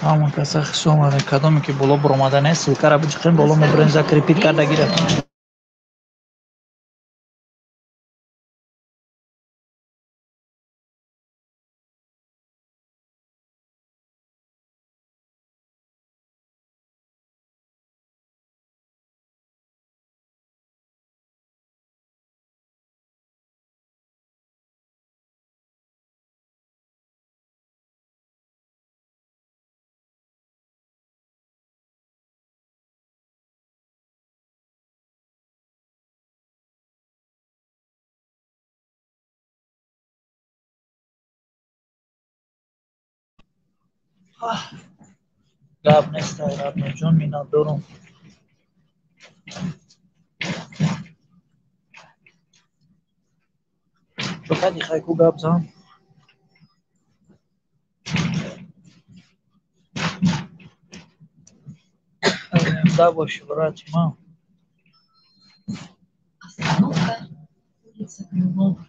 Ама каса хисомаде кадоме ки боло буромада нест, силкара биҷиқин боло мебирем за крепит карда гире. Гап нест Рабноҷон, миннатдорум. Чӯкади хайку гап зан. Да боши братима. Остановка улица Крылова.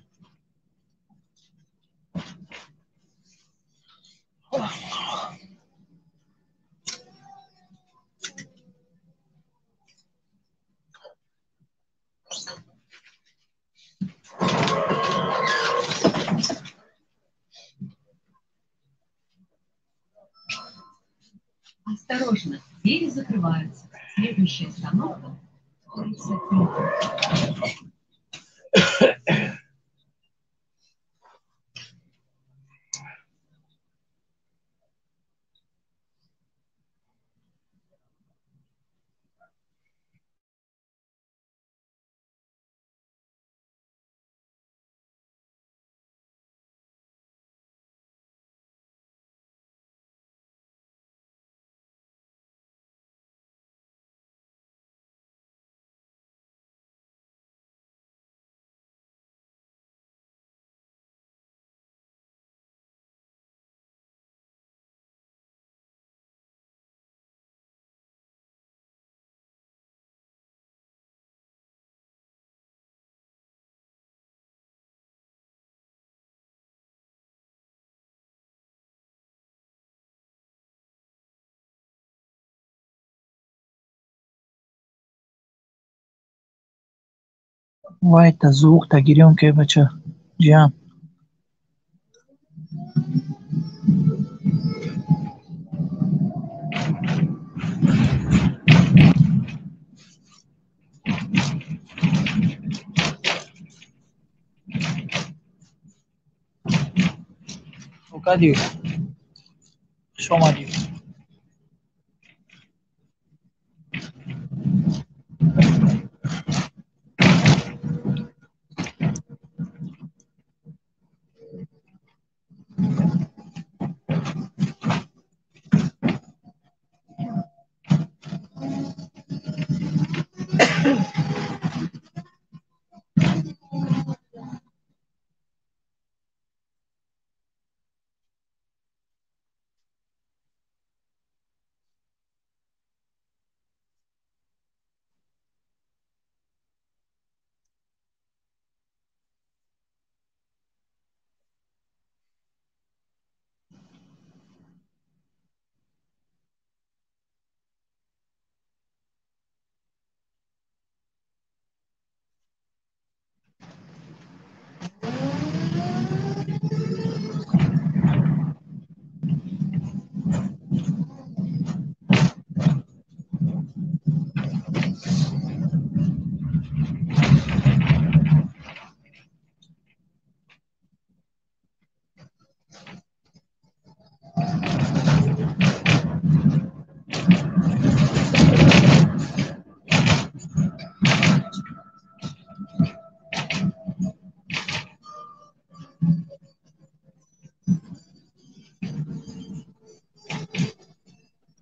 Осторожно, двери закрываются. Следующая остановка улица Крылова. Вайта звук-то гирёмкий бача. Ҷиан. Чӯкади. Хуш омадӣ.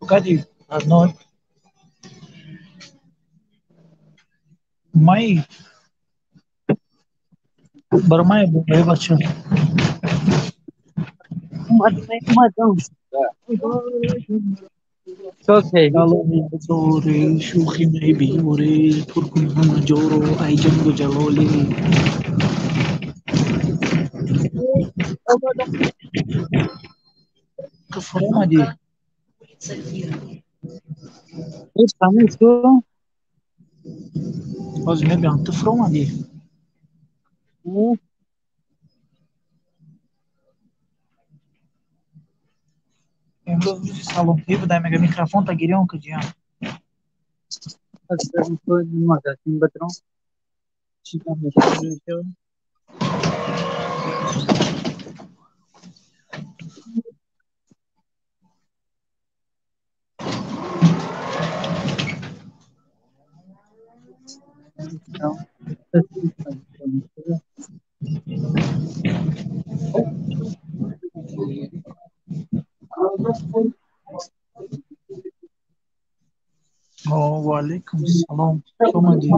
Кади, одной. Май, Бармай, бачу. Çok iyi. Zori, şuhi mey biore, turkun hama joro, ay jango jaloli. Kıfıramadı. Улица Кира. Hiç tanış şu. Az me bir antı fıramadı. امروز روزی سلامتی بودم مگه میکروفون تا گیریون کجیان Aslında bu magazin batırım. Çıkan bir şey. و علیکم السلام شما دی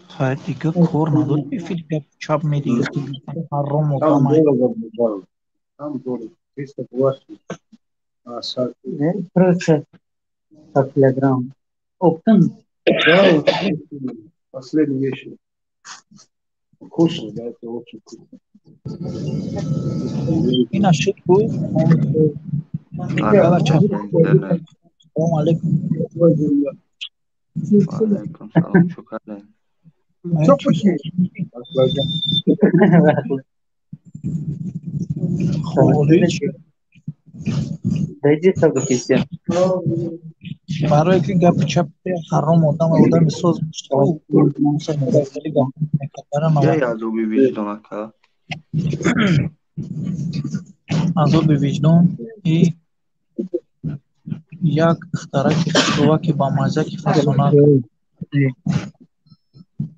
خیر دیگه کور نداری بفیل گپ چپ میری که بیشتر حرام و Там دامای дорого было. Там дорого. 320. А сак. Просто по килограмм. Оптом. Да, вот последний вечер. Вкусно, да, это очень вкусно. این اشید بود سلام بچه اینترنت سلام علیکم و علیکم سلام شکرم Çok пошли. خوری چی Dayıcı tabii ki sen. برای که گپ چپ حرام و دام و دام سوز میشه مثلا خیلی گپ میکنم یه اما یادوبی وجدان اکا عذاب وجدان ای یک اختراع که با مزه که خطرناک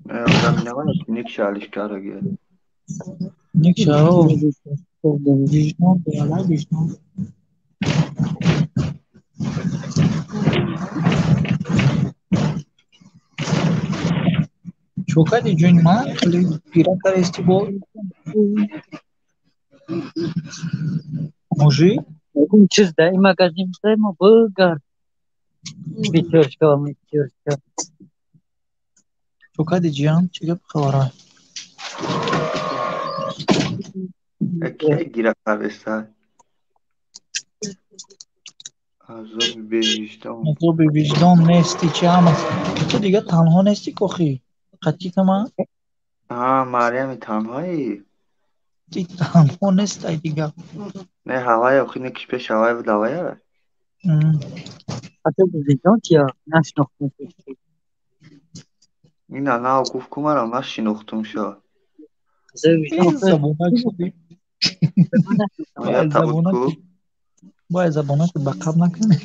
آدم نمید نیک شالش کارا گیر نیک شو وجدان بیالا وجدان چوکا دی جون ما خیلی پیرا کار استی بود موجی Bugün çizdi. Magazinde mi bulgar? Bitiyor şu. چوکا دی جیان چه گپ خبره اکی گیره کارستا عذاب به وجدان عذاب وجدان نیستی چه هم تو دیگه تنها نیستی کخی قطعی ما ها مریم تنهایی تی تنها نیستی دیگه نه هوای اخی نکش پیش هوای بدوایه Hatta bu video ya. Nasıl nokta? این نه گفت کمارم نشینختم شو Zevcim. زبونک شدی یا باید تبود زبونک کو باید زبونک بقب نکنه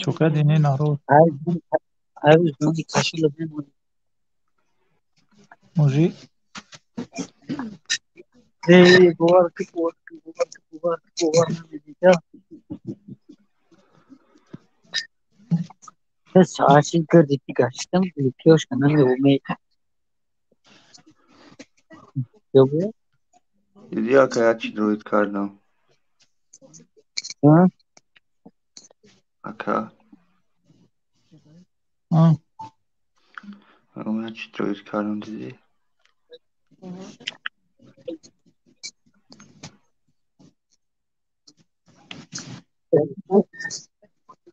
چوکا دینه نارو Her gün kaşılı ben موجی bu var ne diyeceğim. Saçın gördük ki kaçtım. Yapıyoruz kanal ve ume yapıyor. دیدی اکا یا چی روید کردم Ha? اکا اون یا چی روید کردم دیدی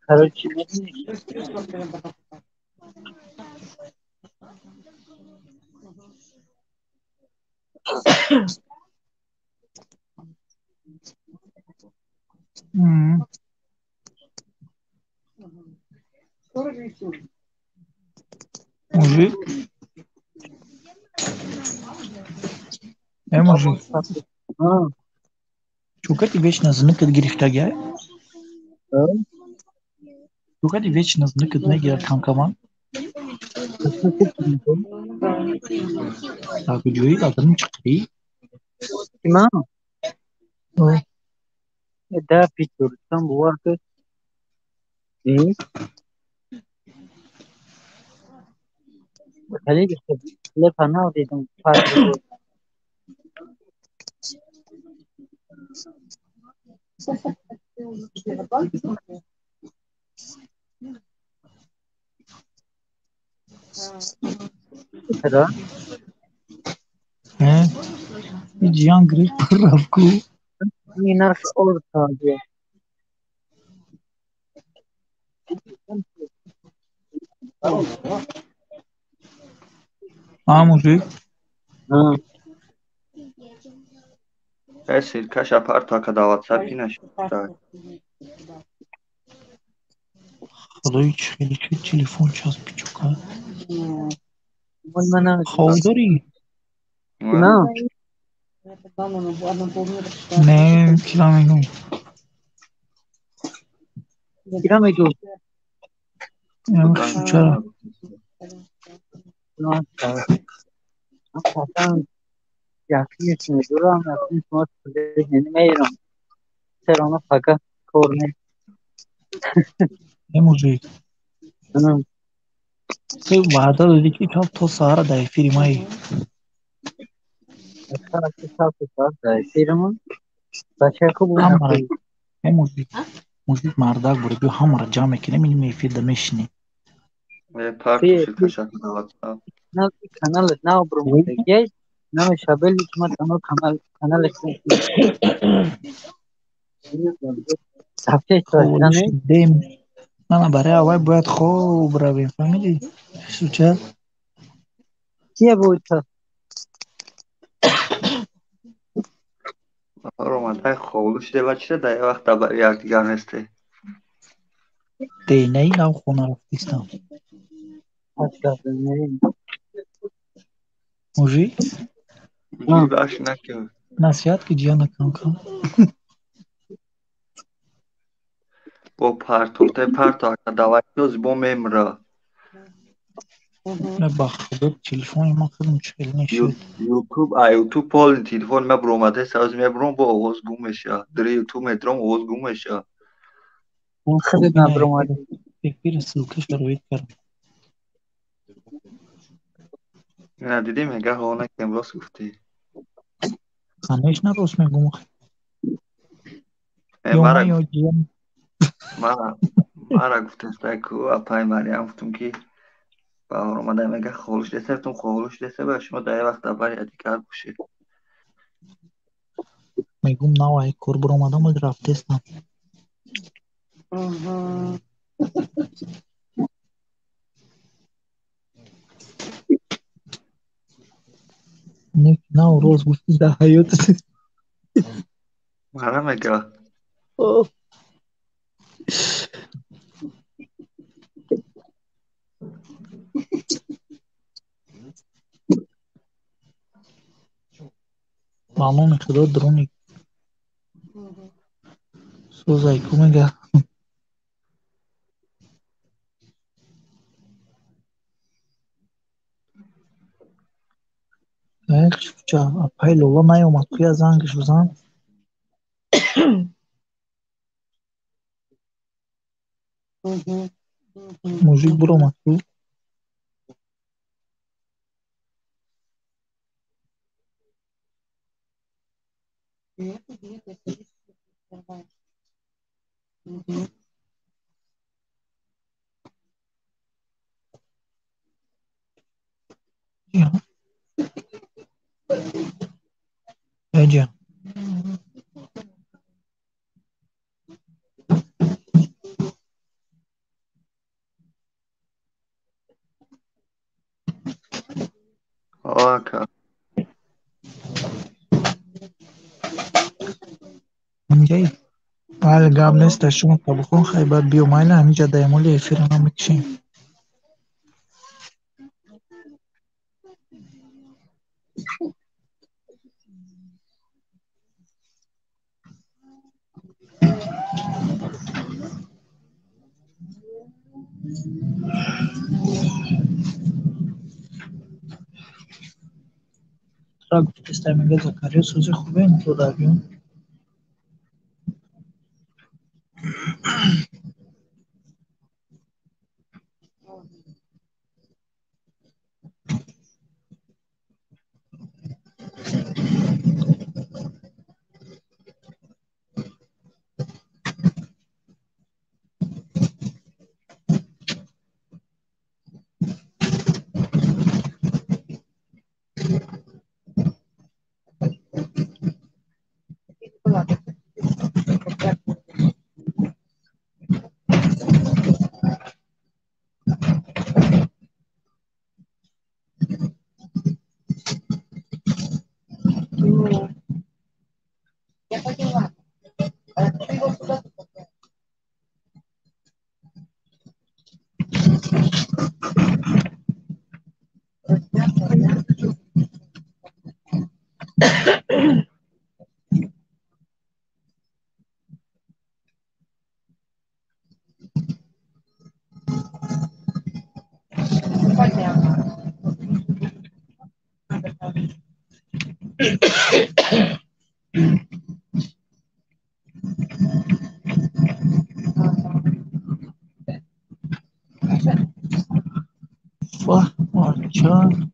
Karıcı موجی موجی ha. Шукати вечно зникът грифтагя. Ha? Шукати вечно зникът не kankaman. Nasıl telefon? Takıcıyı adını çıktı. Kime? O Daha fitur. Tam bu arada. İyi. Hadi işte. Le fana dedim. Farklı bu. Sıra. he. Bir cihan grif rafku. Minar orta diyor. Amucu. Ha. Sirkaş apar taka da WhatsApp yine şurada. Xadoy xeli çi telefon çaz piçuka. Bana Xavdari. kime? Ne kilometre. Kira mı diyor? Yani şu çara. Nasıl? Hasan yakıyorsun. Duran yakıyorsun. Nasıl? Yeni meyran. Sen ona fakat korne. Ne mucu. Hı. Şey vada dedi ki kal to sahara da firmayı. Sağ firma. Başka bu Hamara. nasıl? Ne mucu. Mucu mardak bura. Bir hamara cam ekine minim meyfi de meşini. Partu Fi Sirkaş aka da WhatsApp. kanal ne promote? Gel. Ne şabel hikmet ama kanal ekleyin. Safte Xavolish ne? dem. Ana برای اول باید خوب برویم فهمیدی؟ سوچه Kiye bu ta? Romantaj kovuluş devaçta da ya vakta bari yaktigan este. دی نو خونه رفتیستم Aşağı ne? موجی Ha. Baş nakim. نصیحت که جیان kanka. Bu partolte parto aka da WhatsApp bu memra. نه بخدا تلفن ما خودم چهل نشد YouTube pol telefon me bromate saz me brom bo oğuz gumeş ya. Dire YouTube metrom oğuz gumeş ya. اون خیلی خوبی نه نبرم فکر سلکش رو روید کردم Ne dedim ya gah ona kem ros gufti. خانهش نراست میگم یا Mara من یا جیان mara mara gufte staku apay Meryem guftum ki ba ormada me gah kovuluş dese tum kovuluş dese ba şuma da vakta bari adikar kuşi. میگم نه وای کور برو آمدم از رفتیستم نه روز گفتی در حیات Mara me gah. معلومه خدا درونی سوزای کو میگه یک چه اپای لولا نیومد توی از زنگش بزن موزیک برو اومد تو جیان جیان Aka. اینجایی بله قبل نیست شما طبخون خیلی باید بیومایل همینجا دایمالی افیران هم میکشیم را گفتستم اینگه زکریا سوزی خوبه این تو داریم. واه مارچان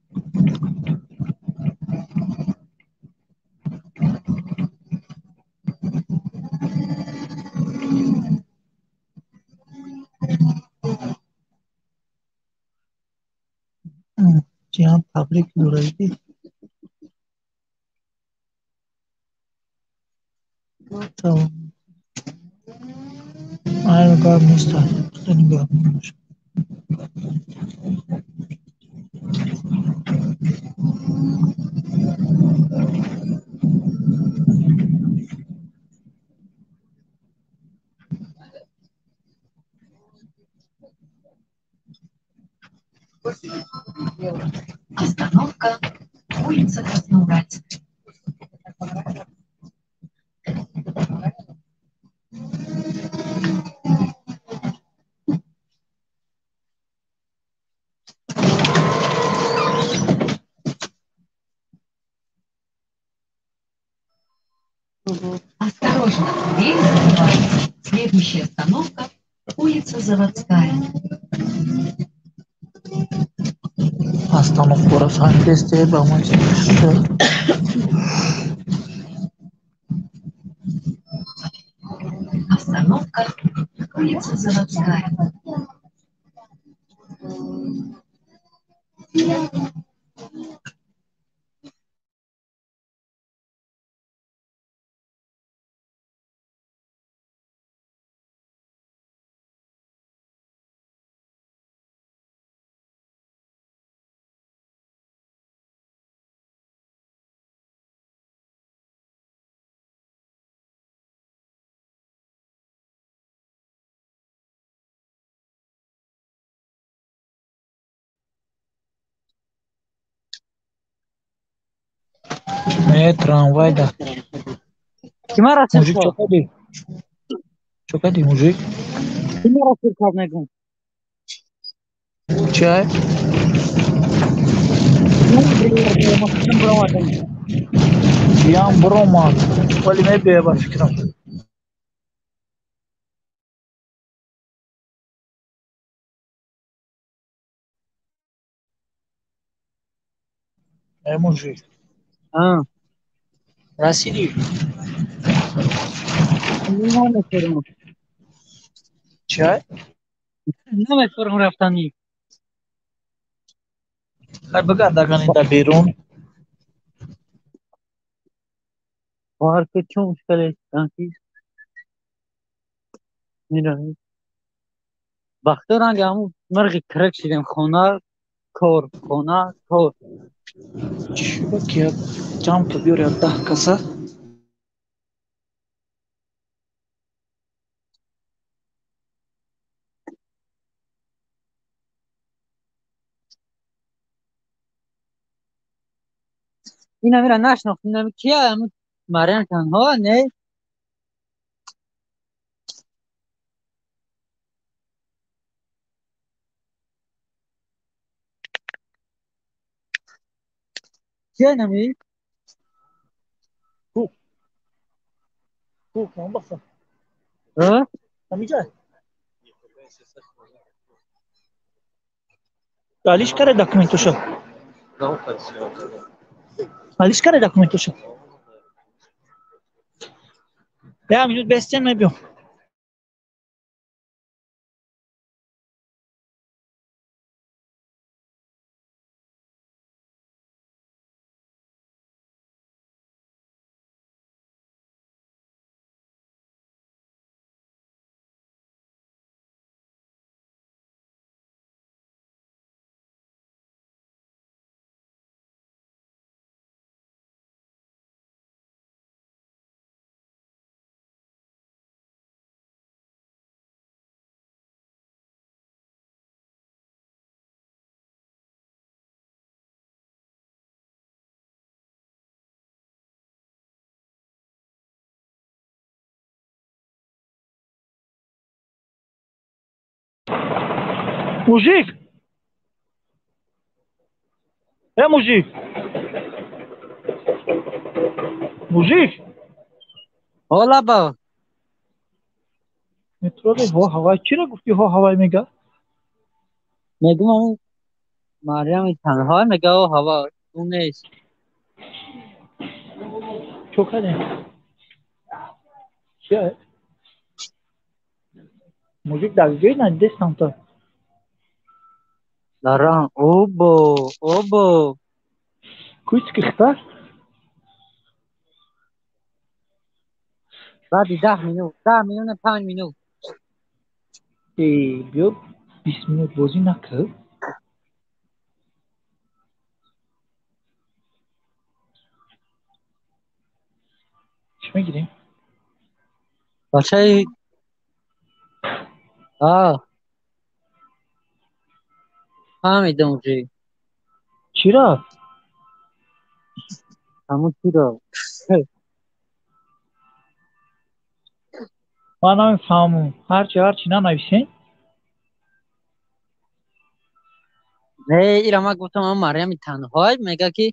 جان تبریک نورایدی tamam. Aynı kalmışlar. Seni görmüş. Остановка. Улица Красноуральская. Осторожно, дверь закрывается. Следующая остановка. Улица Заводская. Hastalık burası hangi desteğe bakmak işte. Остановка. Улица Заводская. Ne tramvayda. Kim arasın Müzik ko? çok hadi. Çok hadi müzik. Kim arasın karnegün? Çay. Kim bulamadım. Yan Broma. Vali ne be var fikrim. Ne müzik. Ha. Rasili. Ne meşhurum? Çay. Ne meşhurum raftani? Hay baga dagan inda بیرون. Bahar ke çok müşkil sanki. Neden? Baktığın gibi mergi kırık şeyden kona kor. Bak ya. Cam kapıyor ya dah kasa. Yine bir naşnaktan kiye ama Marian Tanha ne? Kiye ne mi? کن بخون ها همینجا Alice care documentul ăsta. Alice care documentul ăsta. Ya minut besten mi biyo. Mujik. Ya mujik. Mujik. حالا با Metroda ho havai چرا گفتی ho havai میگه؟ میگم اون مریم تنها میگه و هوا اون نیست Çok hadi. Ya mujik dalga na destan ta. دارم او بو Kuis kıxta? بعد 10 minut نه 5 minut Biyo 20 minut bozی nakıl. Kime gireyim? باشه فهمیدم چی چرا؟ همون چی رو من نمیفهمم. هرچی نه نویسین. نه ایرا ما گفتم اون مریم تنها میگه که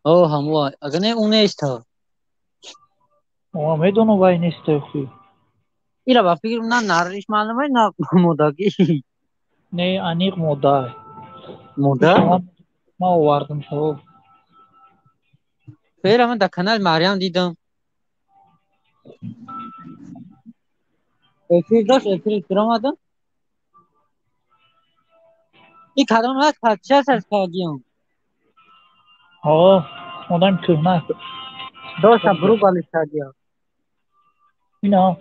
او همون اگر نه اون نیست ها Ama medonu vay ne istiyor? ایرا با فکر نه نرش معلومه نه مداگی Ne anik moda. مودا Ma vardım şu. فعلا من در کانال مریم دیدم افیر داشت افیر اکرام آدم این کدام هست پچه سرس کاگیم Ha, ondan kırma. داشت برو بالش کاگیم Yine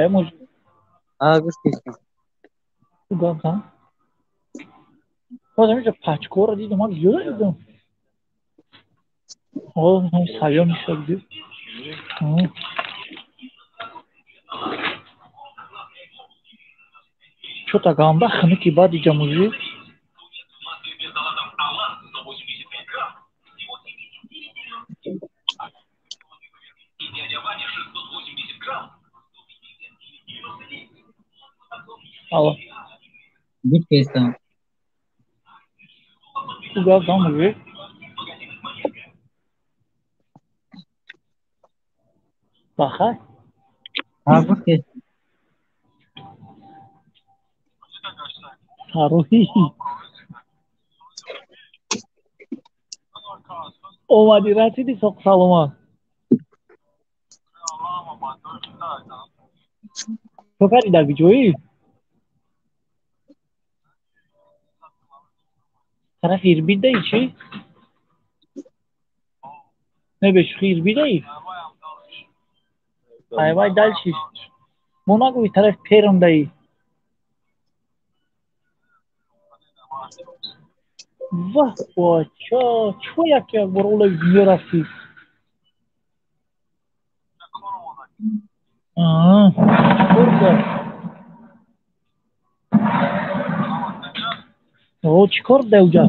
Emos گوش کشم ugandan. Az önce paçkora dedim abi görüyordum. O sayıyor işte. Что-то гamba хники бади джамузи. Ало. گوش کشم Ugandan mı? Bakay. گوش کشم Saruhi. اومدی رسیدی سوق سلامت تو کاری در بیجویی طرف ایربی دی چی؟ نه بهش ایربی دی ayvay dal çiz. Buna koy taraf perim dayı. Vah vah ço yak ya borula gidiyor rafti. Burada. O çıkar devca.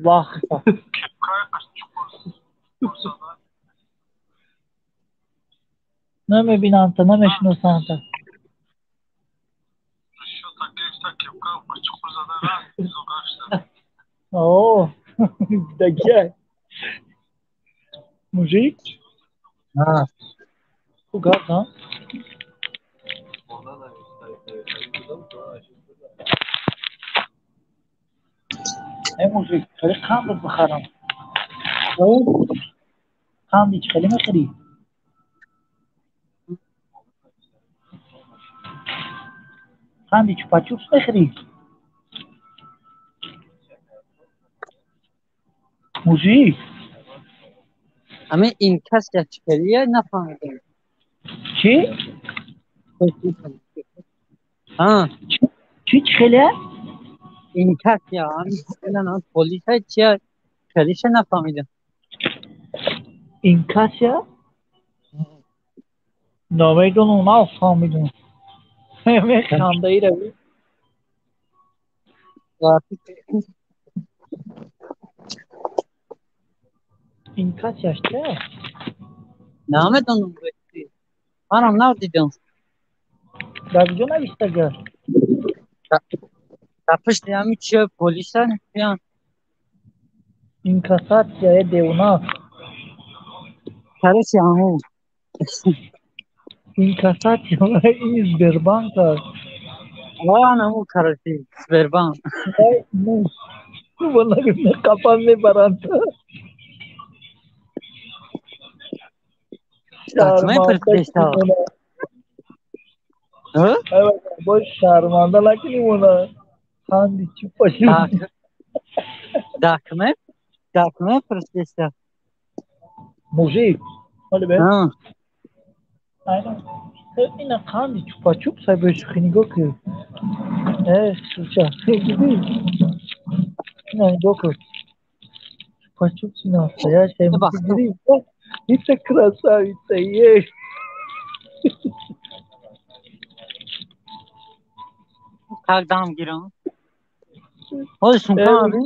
Vah. نمیبینم تا نمیشناسم تا اوه دکیه موزیک ها تو گاز ها ای موزیک خیلی قند بخرم قندی چه خیلی میخری قندی چوپا چوپس میخری موزیک همه این کس که چکلیه نفهمیدم چی؟ ها چی خیلیه؟ این کس یا همین پلیس های چیه کلیش نفهمیدم این کسیه؟ نمیدونم نه فهمیدم همه خنده ای روی این کسیش چه؟ نمیدونم منم ندیدم در اینجا نویسته گرد تپش همین چیه پلیس ها نیستیان این کسات چه دیونا کارش همون این کسات چه این زبربان کرد آن همون کارشی سبربان نه والله نه کپان میبرند دکمه شرمنده پرسپیستا کنیمونه باش شرمنده نکنیمونه خندی چی پاشیم دکمه پرسپیستا موزیک ولی به ها aynen اینا خندی چوپا چوپ سای بهش نگاه کن سوچا دیدی اینا نگاه کن چوپا چوپ اینا سایه شای بختو میگیری ایتا красавица есть tak dam giram خودشون کن آبی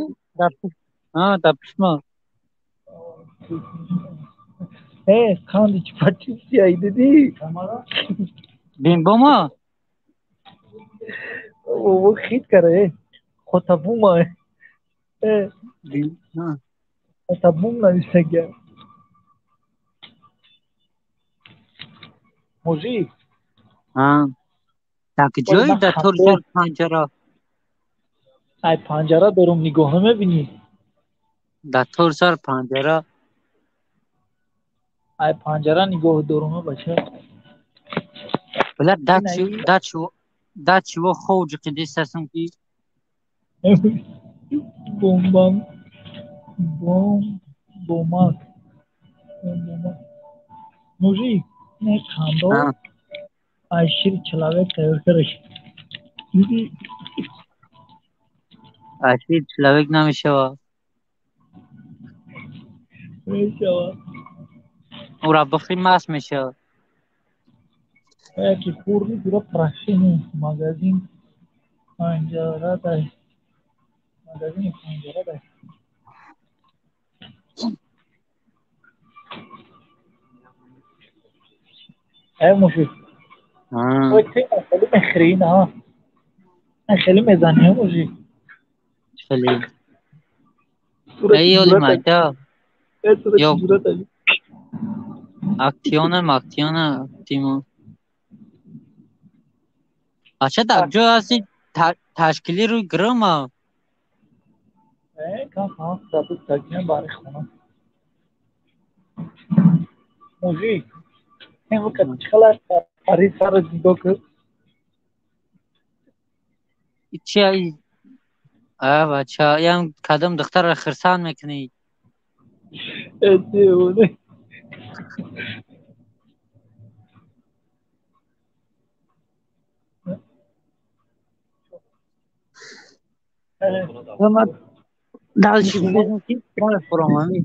دپش ما خندی چوپا چوپ سیایی دیدی بین بوما वो खींच कर है खोताबुमा है खोताबुम ना इससे क्या موزیک tak ولی جایی من در خنده ترشار پنجره ای پنجره دارم نگاه نمیبینی در ترشار پنجره ای پنجره نگاه دارم باشه بلا این ای دچ و خوج که دیستسون کی بوم بام بوم بومات موزیک نه خندو ای شیر چلاوه کرش دیدی اشید چلاوک نمیشه و میشوا او را بخی ماس میشه که کوری دورا پراشینی ماگازین پنجره دای ماگازین پنجره دای ای موزیک وای تی خیلی مخرین ها خیلی مزنی موزیک خیلی صورت ایولی جورت مایدا صورت یا جورت اکتیونه تیمو اچھا در جو هستی تشکیلی روی گرام ها کام ها سبت تاکیه باری خونه موزیک این وقت چخلا پاری سر دیگو که چی ای بچه یم کدام دختر را خرسان میکنی دیونه ما دلشی بودیم که مال فرامانی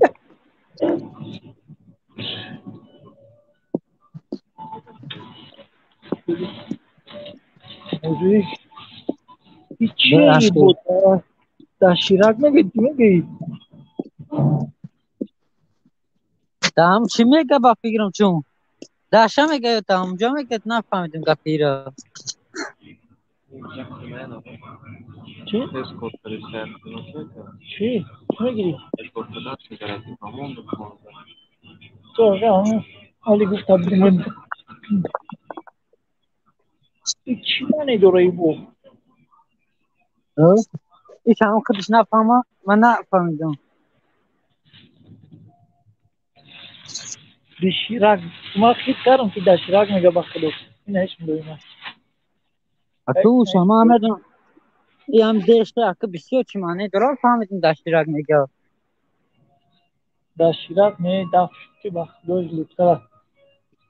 موزیک چی بود در شیرک میگی دام چی میگه با فکرم چون داشتم میگه تا اونجا میگه نفهمیدم گپی را. چی؟ چی؟ چی میگیری؟ تو آقا حالی گفتم بمون این چی معنی داره ای بو؟ ایش هم خودش نفهمه من نفهمیدم. دشیرک ما خیلی کردم که دشیرک میگه بخدا این هیچ میدونم تو شما همه ای هم دیشته اکه بسیار چی معنی داره فهمیدم داشتیرک میگه. دشیرک نه دفت که بخدا لطفا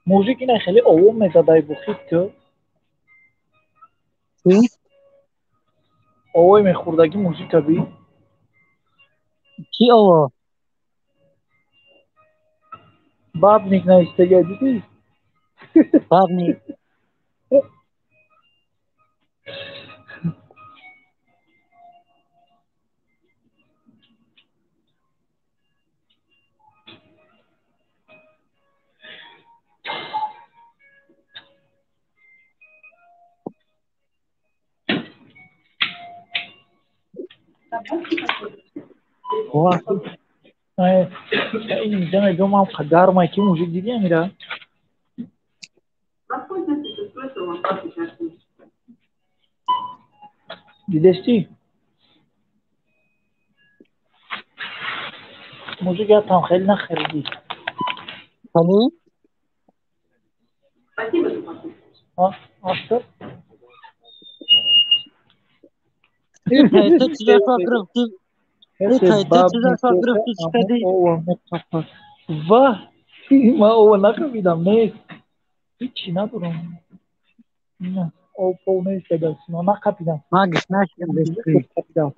موزیک اینه خیلی آوام میزده ای بو خیلی تو چی؟ آوای میخوردگی موزیک بی چی آوا؟ باب نیک نیسته دیدی باب نی. واقعی. این میزنه دو هم خدار ما که موزیک دیدی میره دیدستی موزیک هم خیلی نخریدی خالی؟ ها آستر ای پیسه چیزا تو گرفتی؟ ای هسه پیسه باب چیزا تو میخوره گرفتی چی اما کردی؟ اوه مکافر واه ما اوه نکمیدم نه هیچی ندارم نه او پو نیست دست ما نکپیدم ما گشت نشکم بشکری. کپیدم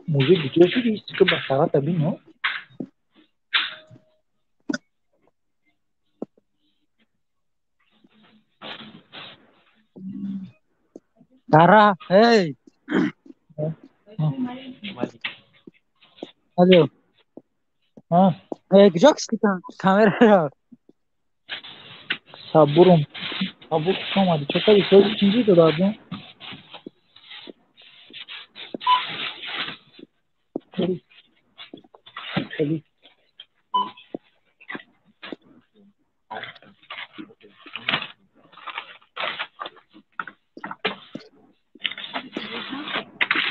موزیک دیگه شدی که بسارت بینو دارا ای. الو. ها ای کجا کشتی کامera را؟ صبورم صبور کامادی چطوری تو چیزی تو دادم خیلی خیلی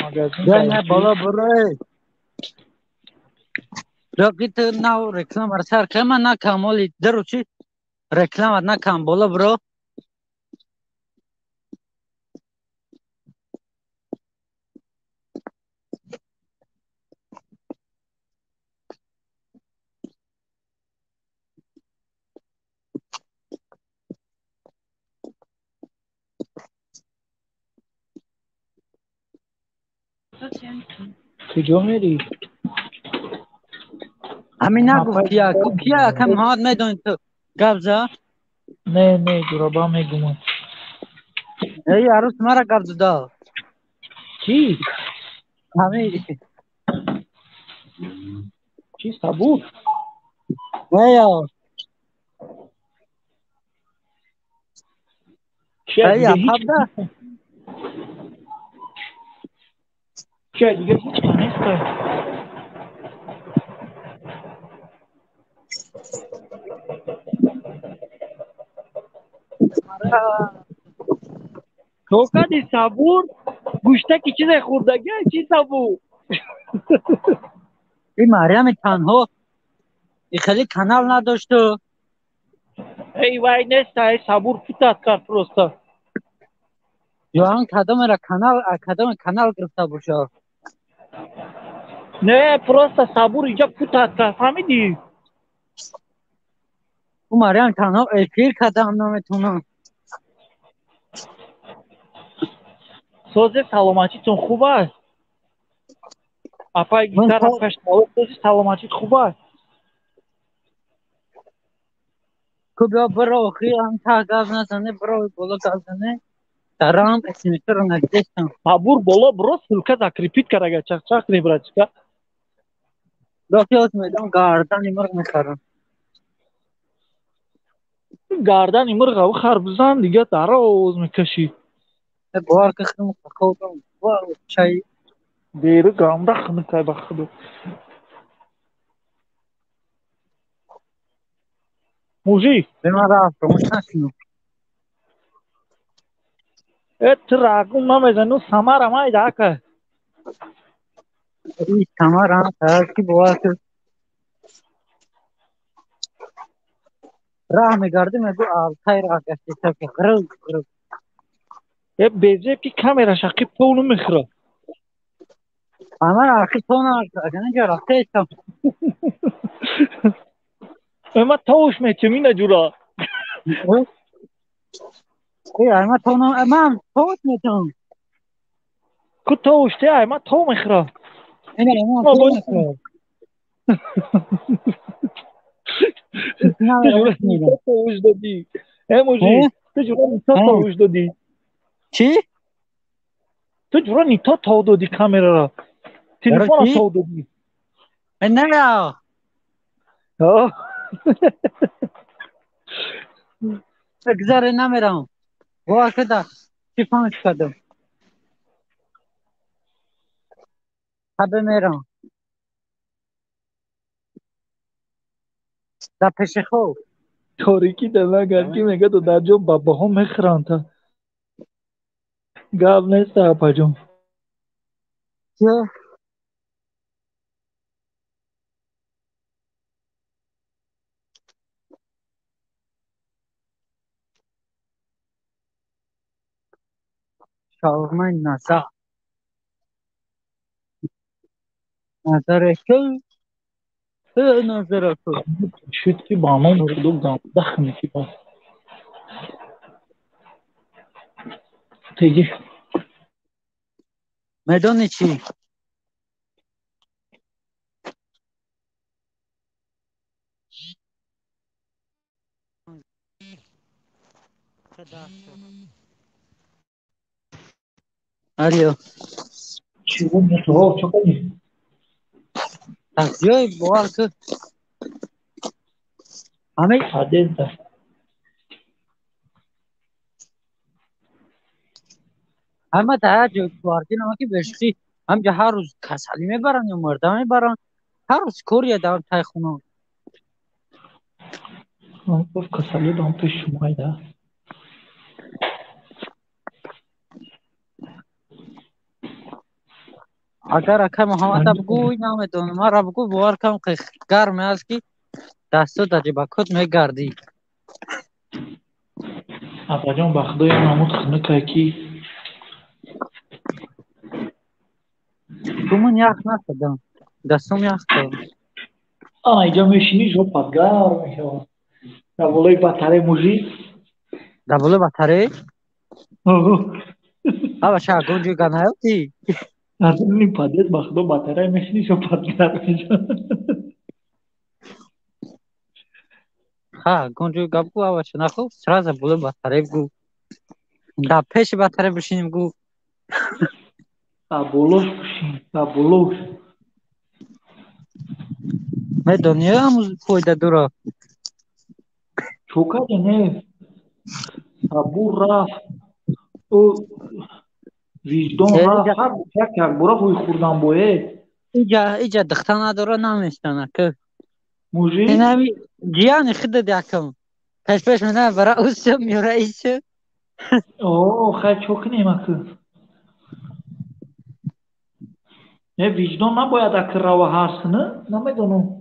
ماگازین یا نه دایشی بالا برو ای. رقیت ناو رکلام ارسال که من نکاملی درو چی؟ رکلام نکام بالا برو. کجا میری همین مپای نگفتی یا کو کیا کم هاد میدونی تو گبزا. نه نه دورابا میگم ای عروس مرا گبز دا. چی همین. چی صبور ای یا. چی ای دیگه یا هیچ خواب دا. چی دیگه هیچ نیست تو کدی صبور گوشته کی چیز خوردگی چی صبور این مریم تنها. این خیلی کانال نداشت و. ای وای نیست ای صبور فوتات کرد پروستا یا هم کدام را کانال کدام کانال گرفته باشه. نه پروستا صبور اینجا فوتات کرد فهمیدی او مریم تنها افیر کدام نمیتونه. سوز سلامتیتون خوب است اپای من گیتار خب اپش سوز سلامتیت خوب است کجا برو خیلی هم تا گاز نزنه برو بالا گاز نزنه. درام اسمیتر رو نگذاشتم. صبور بالا برو سلکه закрепить карага чак чак не брачка داخل میدان گردن مرغ میخرم. گردن مرغ و خربزن دیگه دراز میکشی. بار که خودم خودم واو چای دیره گامده خنکای بخدو. موجی به من رفت روش نکنم. ات راگو ما میزنو سمارا ما ایداکه. این تمام هم ترکی بار که راه میگردیم میگو آلتای راه گشتی تا که غرق غرق. بیزه کی کامera شاکی پولو میخره. اما آخی تو نه اگر اینجا رفته ایستم. اما تاوش میچمی نجورا. اما تو نه اما هم توت میتونم. کو تاوش تی اما تاو میخره. اینه اما ما تو باید میکنم. اینا تجورا رفت نیتا میدم. تاوش دادی. موجی تجورا نیتا تاوش دادی. چی؟ تجورا نیتا تاو دادی کامera را. برای تلفن چی؟ تاو دادی. نه یا بگذاره نمیرم. وا کده چی فهمش کردم. حبه میرم. در پیش خود. تاریکی دلنا گرکی میگه تو در جا بابا ها میخرن تا گاب نیست اپا جون. چه؟ شاورمای نظر که نظر تو شد کی با من کدو گام دخمی کی باز. تیجی میدونی چی؟ آریو چی بود تو چه کنی؟ تغذیه بوار که همه عادل ده. همه تا جو کواردین هم که بشخی هم جا هر روز کسلی میبرن یا مرده میبرن هر روز کوریه دارم تای خونه من گفت کسالی دام پیش شما ده. اگر اکه محمد بگوی نمیدونم ما را بگو بوار کم که گرم است که دستو در جیب کت میگردی اپا جون بخدای نامود خنه که کی. تو من یخ نکردم دستم یخ کردم اینجا میشینی جو پدگار میشه. در ولای بطره موجی. دبله بطره اوه شا گونجو گنایوتی از این پدیت بخدا بطره میشینی جو پدگار میشه. ها گونجو گبگو اوه چه نخو سراز بله بطره بگو در پیش بطره بشینیم گو بولوش بشین بولوش. می دنیا همون پویده دورا چوکا نه. بور رفت. او ویجدان رفت هر یک یک برا خوی خوردن باید. ایجا دختر نداره نمیشتنه که این موجی همی جیانی خود دیکم پیش پیش منه برای اوسم میوره ایسه اوه خیلی چوک نیمکه. نه ویجدان نباید اکر رو هرس نه نمیدونم.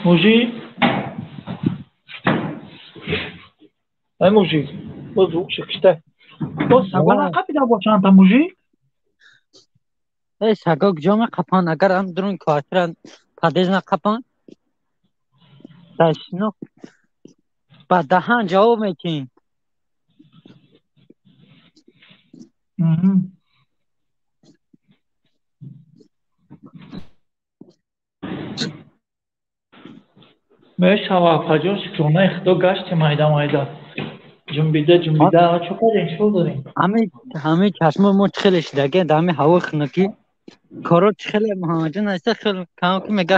موجی ای موجی باز او شکشته باز سگان اقا بیده باشن تا موجی. ای سگاک جامع قپان اگر هم درون کارترن پدیز نقپان دشنو با دهان جواب میکن Merhaba Apacan, şükruna xdo gashti mayda mayda. Cümbide çok arayın, şol dاریم. همه چشم ما خیلی شده دمی هوا خنکی کارا خیلی محمد جان است خیلی کم که میگه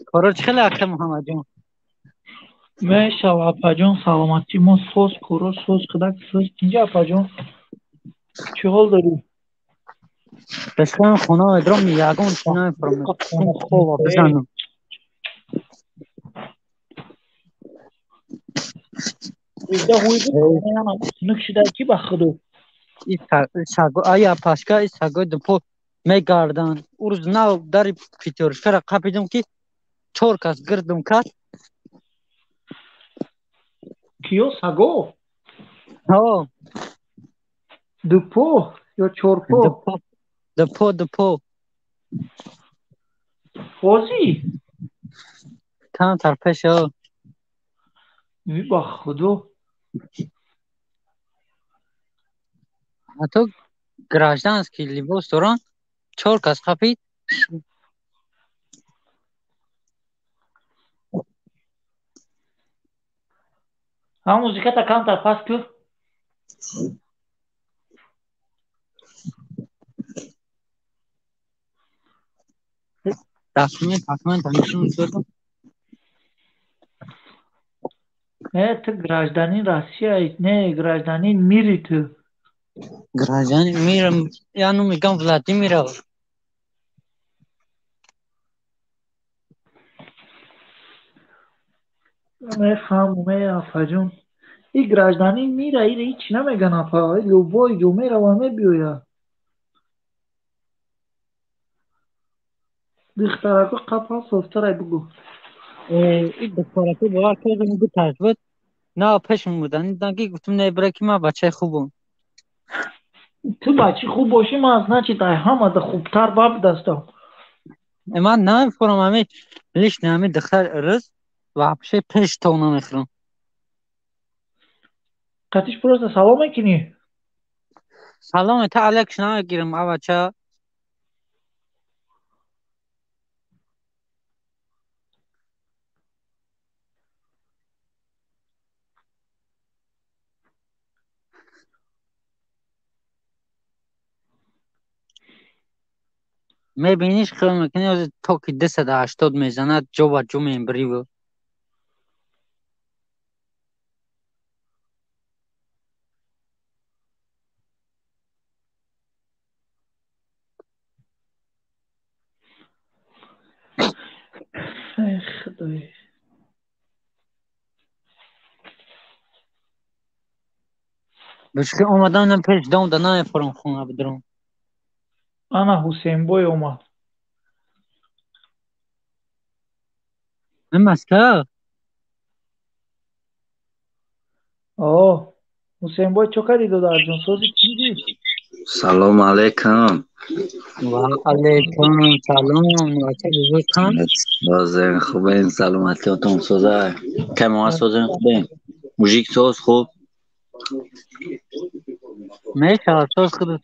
کارا خیلی اخه محمد جان Merhaba Apacan, salamatçı mı söz kuru söz kıdak söz. İkinci Apacan, çuval dاریم. بسیار خونه ادرام یگان چنان فرمون خوب بزنم Bizde huydu, yani nükşideki bakıdı. این سگو آیا پاسکا این سگو دپو میگردن روز نو داری پیتورش کرا قپیدم که چور کس گردم کرد Kiyo sago, ها dupo, yo çorpo, دپو fozi. کم ترپش ها Mi bakıdı. حتی گراجدانسکی لیباس دارن چور کس قپید Ha muzikata kanta paskı. دستمی پاکمن تنشون دادم Evet, grajdanin Rusya, ne grajdanin Mirit. گراجدانی میرم یعنی میگم ولادیمیر Ne famume Apacan. İ grajdanin Mira, hiç ne megan apa. Luboy, Jumera ve me biyo. Dixtarako kapan softaray bugu. این دکترکی باور کردم میگو تجربه نه پیشم بودن دیدن گفتم نه برای ما بچه خوبم Tu بچه خوب باشی من از نچی دای همه ده خوبتر باب دستم. من نمیخورم همه لیش همه دختر رز و پیش پیش تو نمیخورم Katiş burası salam ekini. سلام تا علیکش نگیرم بچه میبینیش خیلی میکنی از تا که 280 میزند جو و جو میبری و Ey خدای. بشکه اومدن پیش دام ده نمیخورم خونه بدرم Ana Hüseyin boy olma. این مسکه Oh. Hüseyin boy çok arıydı da Arjun. Sözü kimdi? سلام علیکم. و علیکم سلام بچه بزرگتان سازن خوبین سلامتیاتون سوزه که ما سازن خوبین موزیک ساز خوب میشه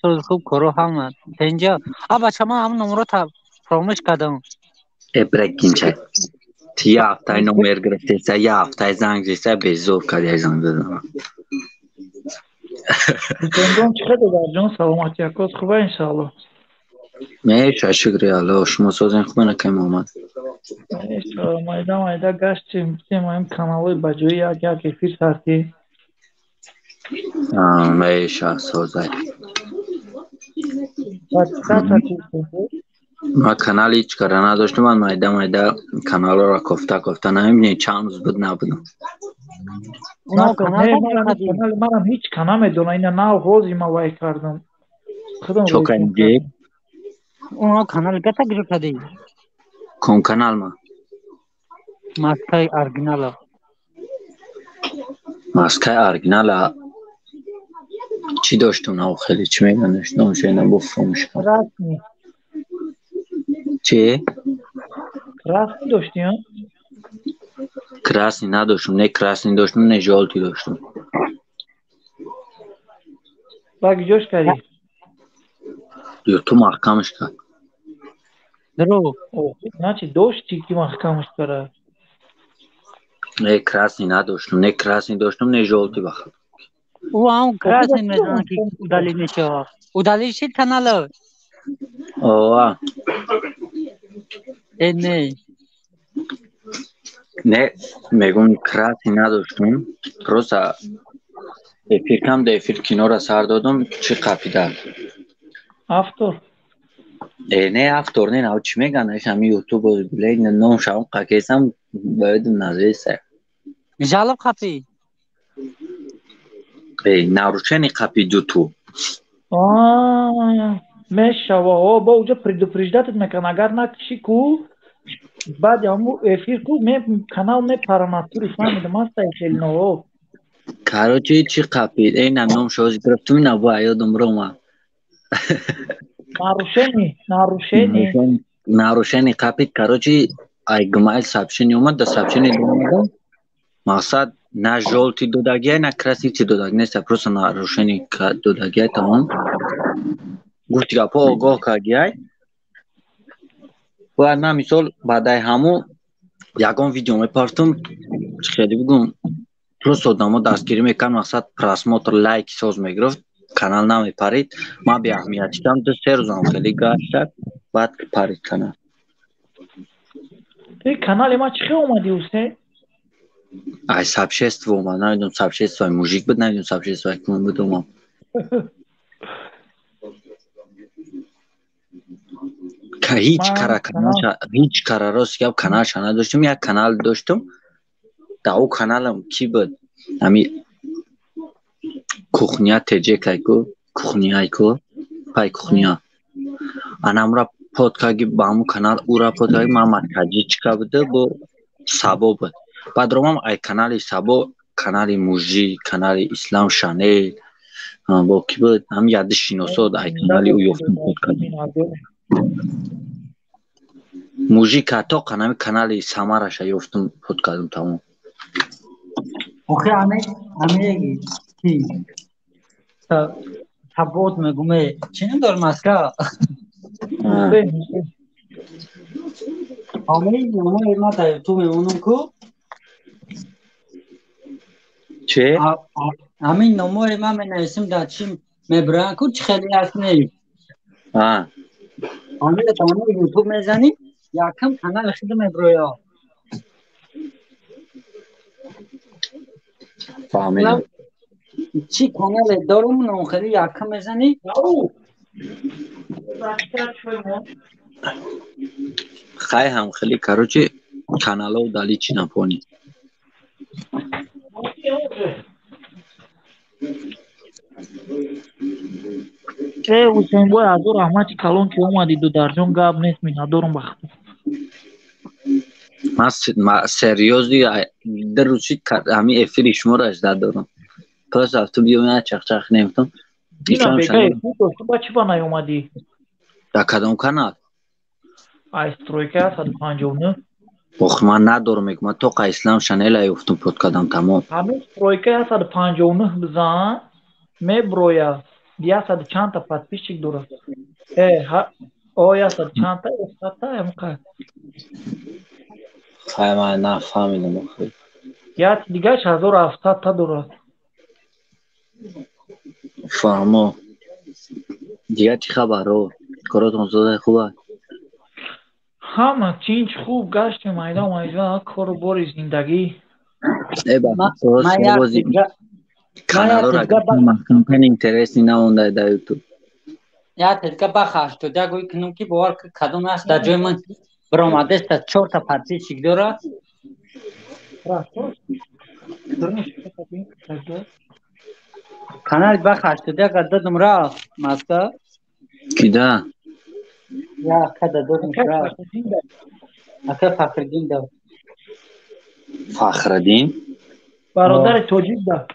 سوز خوب کرو هم اینجا بچه من هم نمرو تا فراموش کردم ابرکینچه یه هفته نمیر گرفته سه یه هفته زنگ زیسته به زور کردی زنگ زدم Hüseyin'den çıkadı da Arjun. Salamat yakos خوبه inşallah. میشه شکری الله شما سازن خوبین که محمد İnşallah mayda mayda gaçtım. Bizim benim kanalı bacıyı yak efir saati. میشه سازه Kaça kurtuldu. ما کانال هیچ کار نداشتم من مایده کانال را کفته نمیبینی چند روز بود نبودم اونو کانال Ne تا کدی manam hiç kanamedon. Ayna na hozima vay kardım. Kıdım çok roşun انجیب kardım. اونو کانال گتا گرو کدی کن کانال ما ماسکای ارگینالا ماسکه ارگنال چی داشتم نه خیلی چی میگن نمیشه بفهمش کنم Krasni. چی؟ Krasni doştu ya. کراسنی نداشتم نه کراسنی داشتم نه جالتی داشتم Bak coş kari. یوتیوب محکمش کرد درو Oh, znači došti ki mahkamış para. نه کراسنی نداشتم، نه کراسنی داشتم نه ژولتی بخوام. او هم کراسنی میزنه که udali میشه. Udali شد کانال. آه نه. نه میگم کراسنی نداشتم. روزا افیرکم ده افیر کنار سر دادم چی قپیده. Автор. نه افتور نه او چی میگن؟ همین یوتیوب و بله نام شام قاکیسم باید نزدیسه. جالب خپی. нарушение капидуту. Мешава, ба уҷа предупреждатит мекунад, агар накиши ку баъди ҳаму эфир ку канал мепарад тури фаҳмидам аста эфелино. Короче чи капид, эйнам номшо ҳозир гирифтум, ина бо ёдам ромад. Нарушение капид, короче ай гмайл сообщение омад, да сообщение додам. Мақсад на жолти додагия, на красивчи додаг нест, просто нарушение додагия тамом. Гуфти гапо огоҳ кардиай. Бояд ман мисол баъдаи ҳамун ягон видео мепартум, чӣ хеле бигум, просто одамо дастгирӣ мекард, мақсад просмотр, лайки соз мегирифт, канал намепарид. Ман беаҳамият шидам, 2-3 рӯзам хеле гашт, баъд парид канал. Канали ман чӣ хел омади Ҳусейн? Ай сообщество омад, намедонам сообществои мужик буд, намедонам сообществои кум буд омад. هیچ کار راست که کانالش نداشتم، یک کانال داشتم. تا او کانالم کی بود؟ همی کوخنیا تجه کو کوخنیای کو پای کوخنیا. آنم را پادکاگی با همون کانال او را پادکاگی محمد کاجی چیکا بوده با سابو بود. بعد رومم ای کانالی سابو، کانالی موجی، کانالی اسلام شانل با کی بود؟ هم یادش شناساد ای کانالی او یافتم پادکاگی. موجی کاتا کنم کانالی سامارش یافتم پادکاستم تمام. آخه همه کی تبود میگم چی ندارم ماسکا. همه ما تا تو میمونم کو. چه؟ همین نمونه ما نویسیم در چی میبرن کو چه خیلی هست نی. همه تمام یوتیوب میزنی یکم کانال خیلی میبرویا. فهمیدم. چی کانال دارم نو خیلی یکم میزنی؟ خیلی هم خیلی کاروچه کانال او دالی چی نپونی. Ҳусейн бой азо раҳмати калон ки омади дударҷон гап нест минадорам бахтӣ. من سریوزی در روزی همین افیری شما را اجده دارم. پس افتو بیام یه چخ نمیتونم. اینا بگه افیر داشتم با چی با نیومدی؟ در کدام کانال؟ استرویکه 159. بخ من ندارم میگم من تو اسلام شانل ایفتم پادکاستم تمام. همین استرویکه 159 بزن میبرویا. 100 چند تا подписчик داره. 100 چند تا استاتا امکان. خیلی من نفهمیدم خیلی. یا دیگه 1700 تا داره. فهمو. دیگه چی خبره؟ کاراتون زده خوبه؟ همه چینج خوب گشت میدان کار باری زندگی. کانال را گفتم که اینترسی نمونده در یوتیوب. یا تلقا بخش تو ده گوی کنم که باور که کدوم است در جای من برآمده است 4 تا پادکست داره. کانال بخش تو ده قدم را ماستا. کیدا؟ یا قدم را. اکه فخردین ده. فخردین؟ برادر توجیه ده.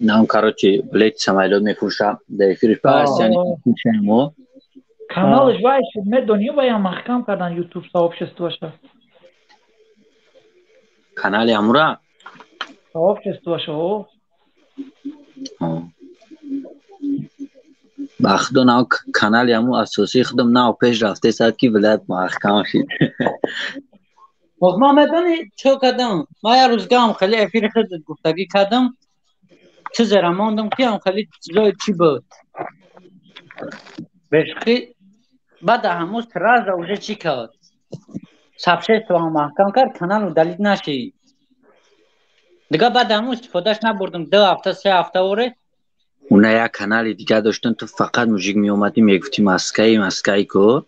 نام короче بلیت سمایلات میفروشم در افیرش پرستیانی میفروشم. کانالش وای شد میدونی باید محکم کردن یوتیوب сообществоша. کانال امورا сообществоша. بخدا ناو کانال امو اساسی خودم ناو پیش رفته ساعت کی ولایت محکم شد. خب ما میدونی چه کردم؟ ما یه روزگاه هم خیلی افیر خود گفتگی کردم چه زیرا ماندم که هم خیلی چیزای چی بود بشخی بعد هموز راز اوزه چی کرد سبشه تو هم محکم کرد کانال رو دلید نشی دیگه بعد هموز استفادهش نبردم 2 هفته 3 هفته وره اونا یک کانال دیگه داشتن تو فقط موزیک می اومدی میگفتی مسکایی کو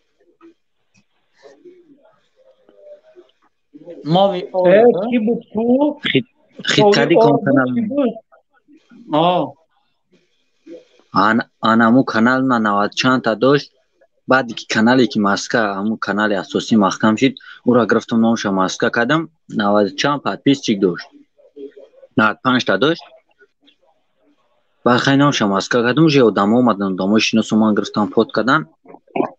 ماوی آل چی بود تو؟ خید کردی کام کانال چی بود؟ همو کانال ما 90 چند تا داشت بعد که کانالی که ماسکا همو کانال اساسی محکم شد او را گرفتم نامش ماسکا کردم 90 چند پادپیس چیک داشت 95 تا داشت بعد خیلی نامش ماسکا کردم جو آدم اومدن دامش اینو سومان گرفتم پود کردن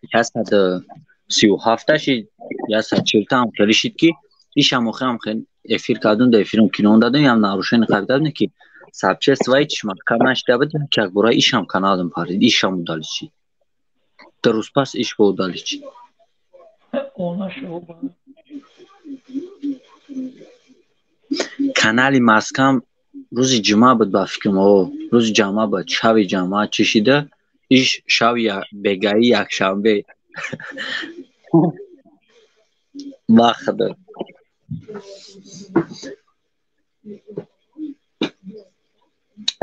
یک ساعت 37 شد یا ساعت 40 تا هم خیلی شد که ایش هم خیلی خیلی افیر کردن در افیرم کنون دادن یا ناروشن خریدن که سبچه سوای چشمت کار نشده بود که برای ایش هم کانالم پارید ایش هم دالی چی در روز پس ایش بود دالی چی اونا شو کانالی ماسکم روز جمعه بود با فکرم روز جمعه بود شب جمعه چشیده ایش شب یا بگایی یک شنبه بخدا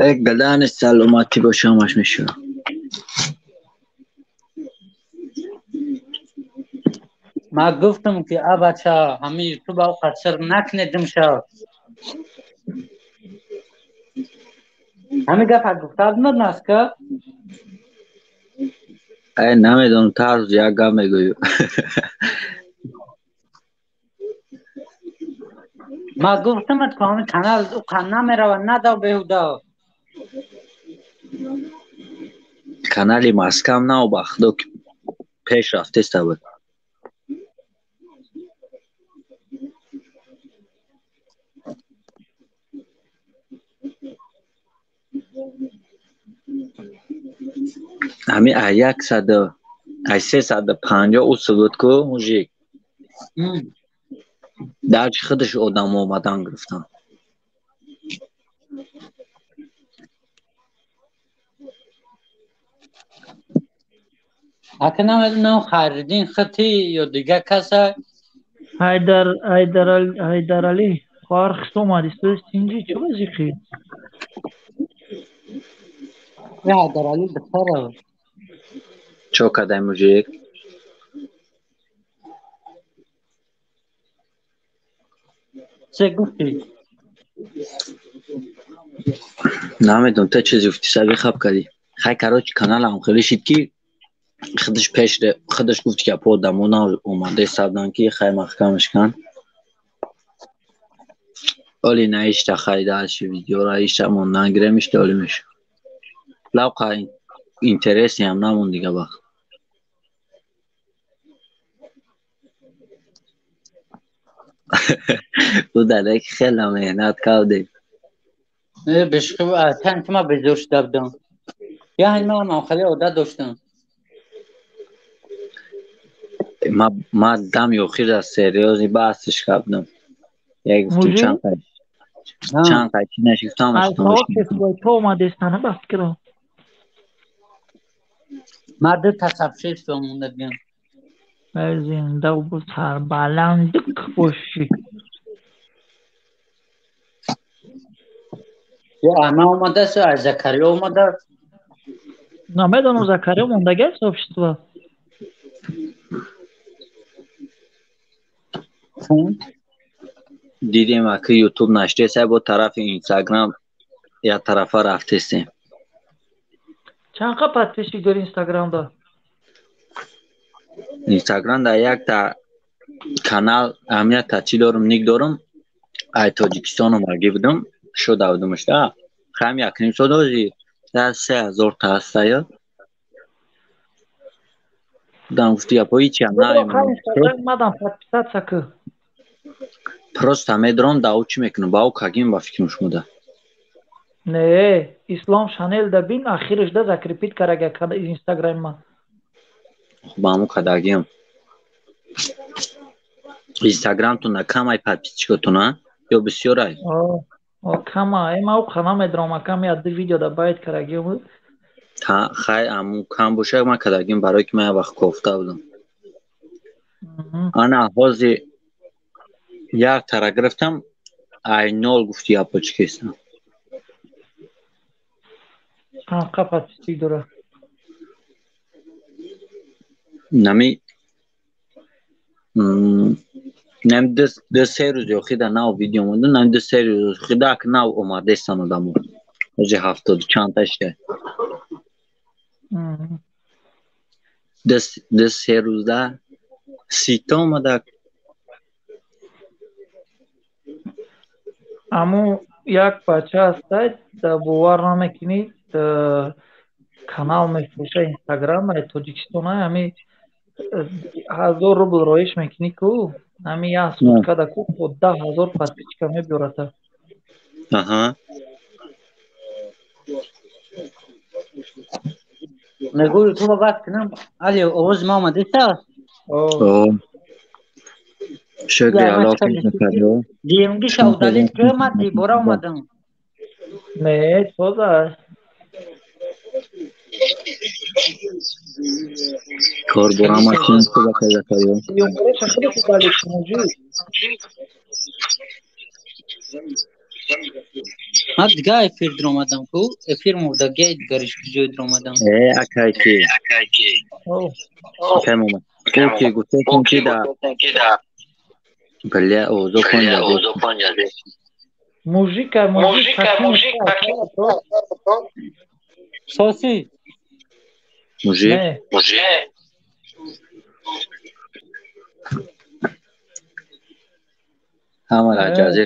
یک گلدان سلامتی باشه همش میشه ما گفتم که بچه همه یوتیوب او قصر نکنیدم شد همه گفت گفتاد ندنست که ای نمیدونم ترز یک گم میگویو ما گفتم که همه کانال او کانال نمیره و نداو بهودا کانالی ماسکم نه و بخدا که پیش رفته است بود همی 350 او سبود که موجی در چی خودش آدم اومدن گرفتن اگه نمیدونم خریدین خطی یا دیگه کسا Haydar Ali fark اومد استوستینجی چه وزیقی یا درالی بسره چو کده موجی چه گفتی؟ نمیدونم تا چیزی گفتی سبی خب کردی خیلی کراچ کانال هم خیلی شد که خودش گفت که پا دمونا اومده سبدن که خیلی محکمش کن اولی نایشتا خیلی هاشی ویدیو را ایشتا موندن گرمیش دولی میشه لوقا اینترسی هم نمون دیگه بخ او داده که خیلی مهنت کردیم بشکو تن که ما بزرش دبدم یا همه هم خیلی عادت داشتم ما دم یوخیر از سریازی بحثش کردم یک گفتم چند قیچی نشیفتم اشتماش تو اومده استانه بفکرم ما دو تصفشه سومونده دیم زنده و بسر بلندک باشی یا همه اومده سو از زکری اومده نمیدونم زکریا موندگی است общество دیدیم که یوتیوب نشته سه با طرف اینستاگرام یا طرف رفته سیم چند قد پادپیسی داری اینستاگرام دا اینستاگرام دا یک تا کانال اهمیت تچی دارم نیک دارم ای تاجیکستان مرگی بودم شو داودمش دا خیلی یکنیم سو دوزی در 3000 تا هسته یا دام گفتی یا پایی چی هم نمیم مادم پادپیسات سکو پروست همه درام داو چی میکنم باو کگیم با فکرمش موده نه اسلام شانل دا بین آخرش دا زکریپیت کرگه کده اینستاگرام ما با همون کداگیم Инстаграмтона камай подписчикотона ё бисёрай? Кама мау канаме драмаками адди видео да байт карагиум. Хай аму кам боша ман кадагим барои ки ман як вақт кофта будам. Ана ҳози як тара гирифтам айнол гуфти япочкиста. Qa подписчик дора. Нами нам дэ се рӯз ёхида нав видео монда нам дэ се рӯз ёхида ак нав омадестан одамо. Ҳози 70 чандашка. Дэ се рӯзда сита омада. Аму як бача астад бовар намекунед канал мефурӯша Инстаграм Тоҷикистон ами 1000 рубл роиш мекунӣ ку ами як сутка да ку 10,000 подписчика мебиёрата. Мегӯи ту вақт кунам али овози ма омадеста? Шукри алоқи накардо. Диемги шавдалит кӯмад дибора омадам. Не, тоза. Корборама чин худа кардакаё. Юмре шахри шавдалит муҷи. Ман дига эфир дромадам ку эфир мурдаги дигариш ҷой дромадам. Акайки. Акай момад. Окей гуфтем ки да бля озо панҷаде. Мужика. Соси. Мужик. Ҳамара аҷазе.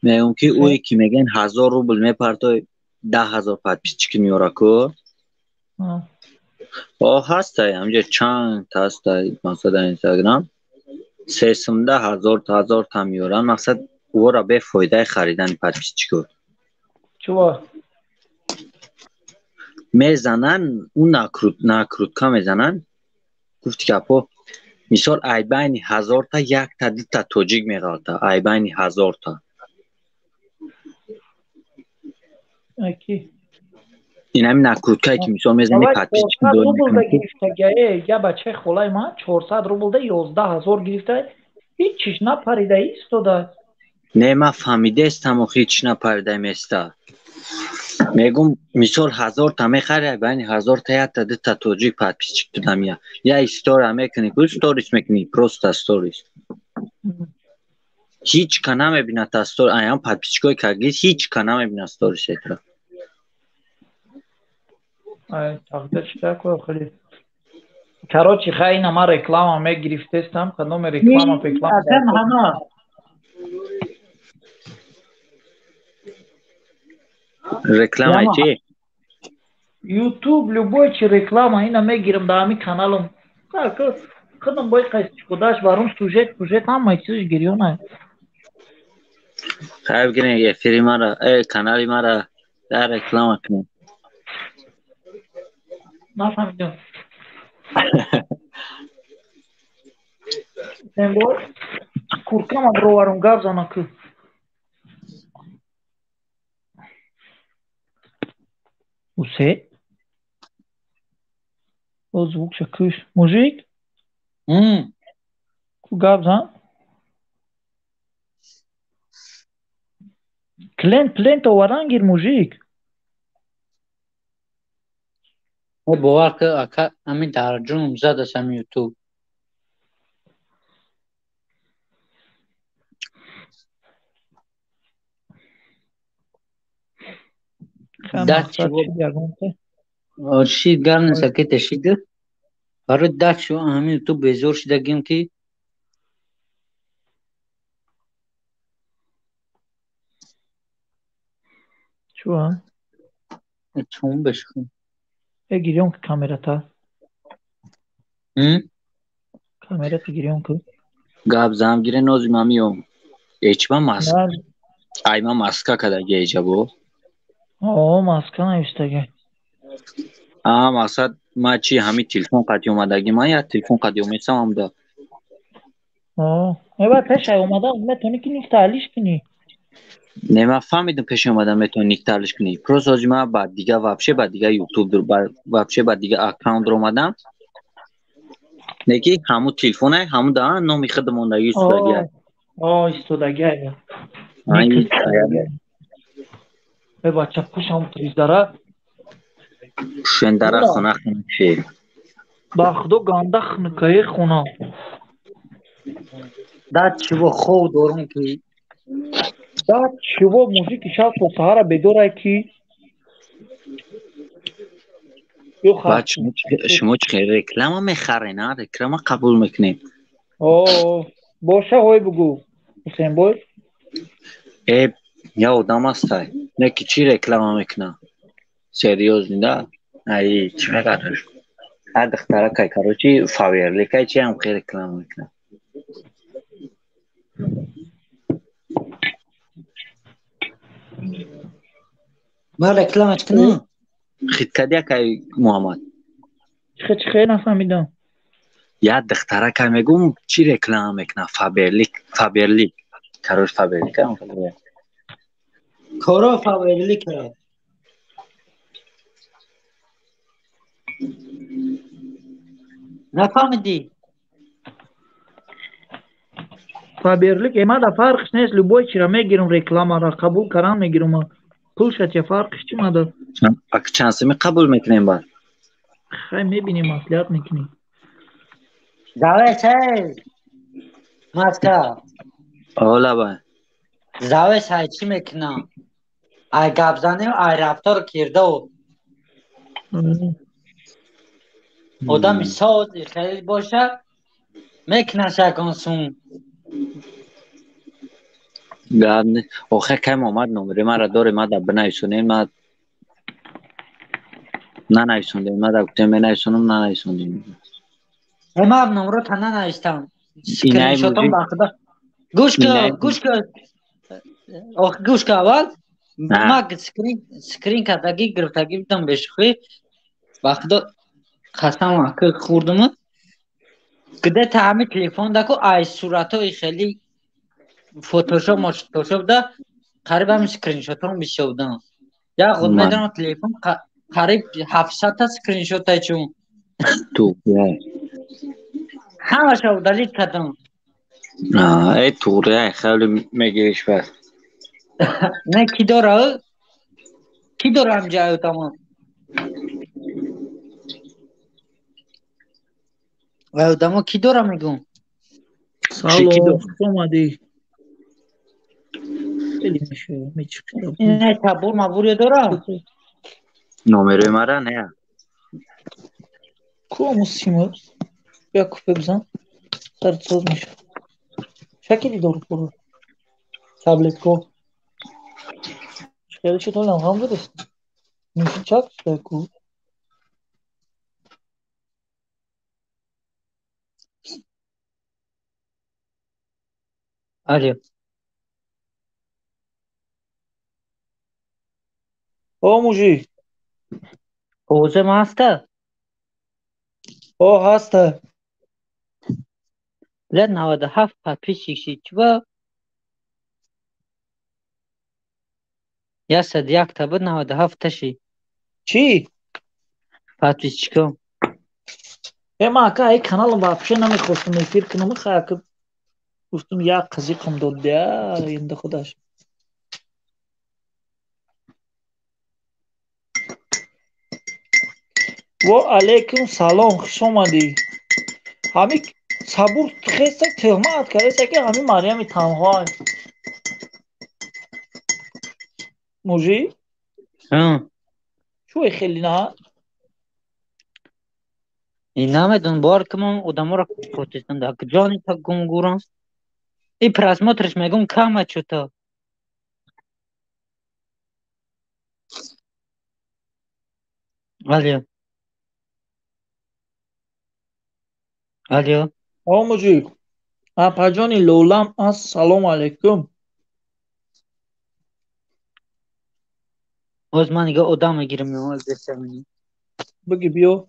Меон ки ӯе ки мегӯян 1000 рубл мепартои 10,000 подписчики меёра ку. ҳастай ҳамҷа чанд ҳастай масалан Инстаграм 310,000 та меёран мақсад ора бефоидаи харидани подписчико. Чува? Мезанан ӯ накрутка мезанан. Гуфти капо мисол айбайни 1000 та 1 та 2 та тоҷик меғалта айбайни 1000 та. Аки. ин ҳамин накруткае ки мисол мезани подписчики дор мекунӣ. Я бачаи холаи ман 400 рублда 110,000 гирифта. Ҳеҷ чиш напарида истода. Не ман фаҳмидаистам охи ҳеҷ чиш напарида места. Мегум мисол 1000 та мехари айбайни 1000 та 1 та 2 та тоҷик подписчик додамия. Я истори мекунӣ ку сторис мекунӣ просто сторис. Ҳеҷ ка намебинад стори аям подписчикои кагис ҳеҷ ка намебинад сторисетро. Ай тақдир чита хеле. Короче хайна ман реклама мегирифтестам, кадоме реклама. Реклама чи? YouTube любой чи реклама ина мегирам да ҳамин каналам. Худам бои қайси худаш барум сюжет ҳама чиз гирёна. Хай бигирин эфири мара канали мара да реклама кунем. Нафаҳмидам. Эмбой куркама роварум гап зана ку. Усе? О звук шакуш. Мужик? Ку гап зан? Клент оваран гир мужик. бовар ки ака ҳамин тараҷум задасам ютуб. Шид гарнеса ки тешиди. Барои дат шо ҳамин ютуб безор шидагим ки чуа? чум бешхун. Гирён ки камерата. Камерата гирён ки. Гап зам гире нозим амиём. Эчба мас. Айма маска кадаги эҷабо. Маска навиштага. Мақсад ما چی همین تلفن قدی اومدگی من یا تلفن قدی اومدم هم دا Evet peşe olmadan metonu ki niktaliş kini. نما فهمیدم پیش اومدم میتونی نیکترش کنی پروس از ما بعد دیگه وابشه بعد دیگه یوتیوب در وابشه بعد دیگه اکانت در اومدم نگی همو تلفن همو دا نومی خدموندگی استودگی İstodagi ya. این Ve bacak kuşam trizlere. شندره خونه خونه چی Baxdo ganda xnıkayı xuna. دا چی و خو دورم کی Da çivo müzik işa sahara bedora ki yok بعد hakkı. شما چه رکلام میخره نه رکلام قبول میکنیم Boşa hoy bugu. Hüseyin boy. ای یا آدم است نه که چی رکلام میکنه سریوز نه ای چی میگه هر دختره که کاروچی فاویرلی که چی هم خیلی رکلام میکنه ما reklam کنم خیلی کدیا که محمد Çıkı nefهمیدم. یا دختره که میگم چی رکلام میکنه فابرلیک کاروش فابرلیک هم خیلی کارا فاوریلی کرد نفهمیدی Haberlik ema da farkış nes любой чира мегирум реклама ра kabul karan megirum. Pulshat ya farkış çımadı. اک چانسی قبول میکنیم با Hay mebinim masliyat mekini. زاویه چه ماسکا اولا با زاویه چه چی میکنم ای گابزانه و ای رفتار کرده و آدم سازی خیلی باشه میکنه شکانسون گاد آخه که محمد نمره مرا داره ما در بنایسونیم ما نه نایسوندیم ما در گفتیم نایسونم نه نایسوندیم اما هم نمرو تنه نایستم اینای سکرین شاتم موزیک باخده گوش اینای که گوش که آخه گوش که اول نه ما سکرین کتگی گرفتگی بیدم بشخوی باخده خستم که خوردم کده تعمی تلیفون دکو ای صورت های خیلی فوتوشاپ ماشتوشاپ ده قریب هم سکرین شات هم بیشودم یا خود من میدونم تلیفون قریب 700 تا سکرین شات های چون تو همه شو دلیت کردم ای توره خیلی میگیش بس نه کی داره هم جایو تمام و دمو کی داره میگم چیکی Salo. دو Somadi. Elim şu. Me çıktı. نه تبور مبور داره نمره مرا نه Kumu simur. Ya kupe bizan. Tartozmuş. Şakili doğru kuru. Tablet ko. Şöyle şey tolam ham budur. Nişi çak ku. الو O muji. حوزه ما هسته O hasta. لا 97 پیشی چوا یا صد یک تبه 97 تشی Çi. پاتیچکم Ema ka ay kanalım vapşe na mikhostum efir kınımı khakıp. Ustum ya kızıkım dodde ya. Yinde kudaş. Ve aleyküm salam. Hoş olmadı. Hami sabur khesta tehmat karese ki hami Meryem tanha. Muji. Şu khilina. این نامه دون بار که من ادامه را پروتستان ده که جانی تا گم گورم این پراسماترش میگم کامه چوتا الو الو O muji. Apajoni lolam assalamu alaikum. از من دیگه ادامه گیرم از دستمونی Bagi biyo.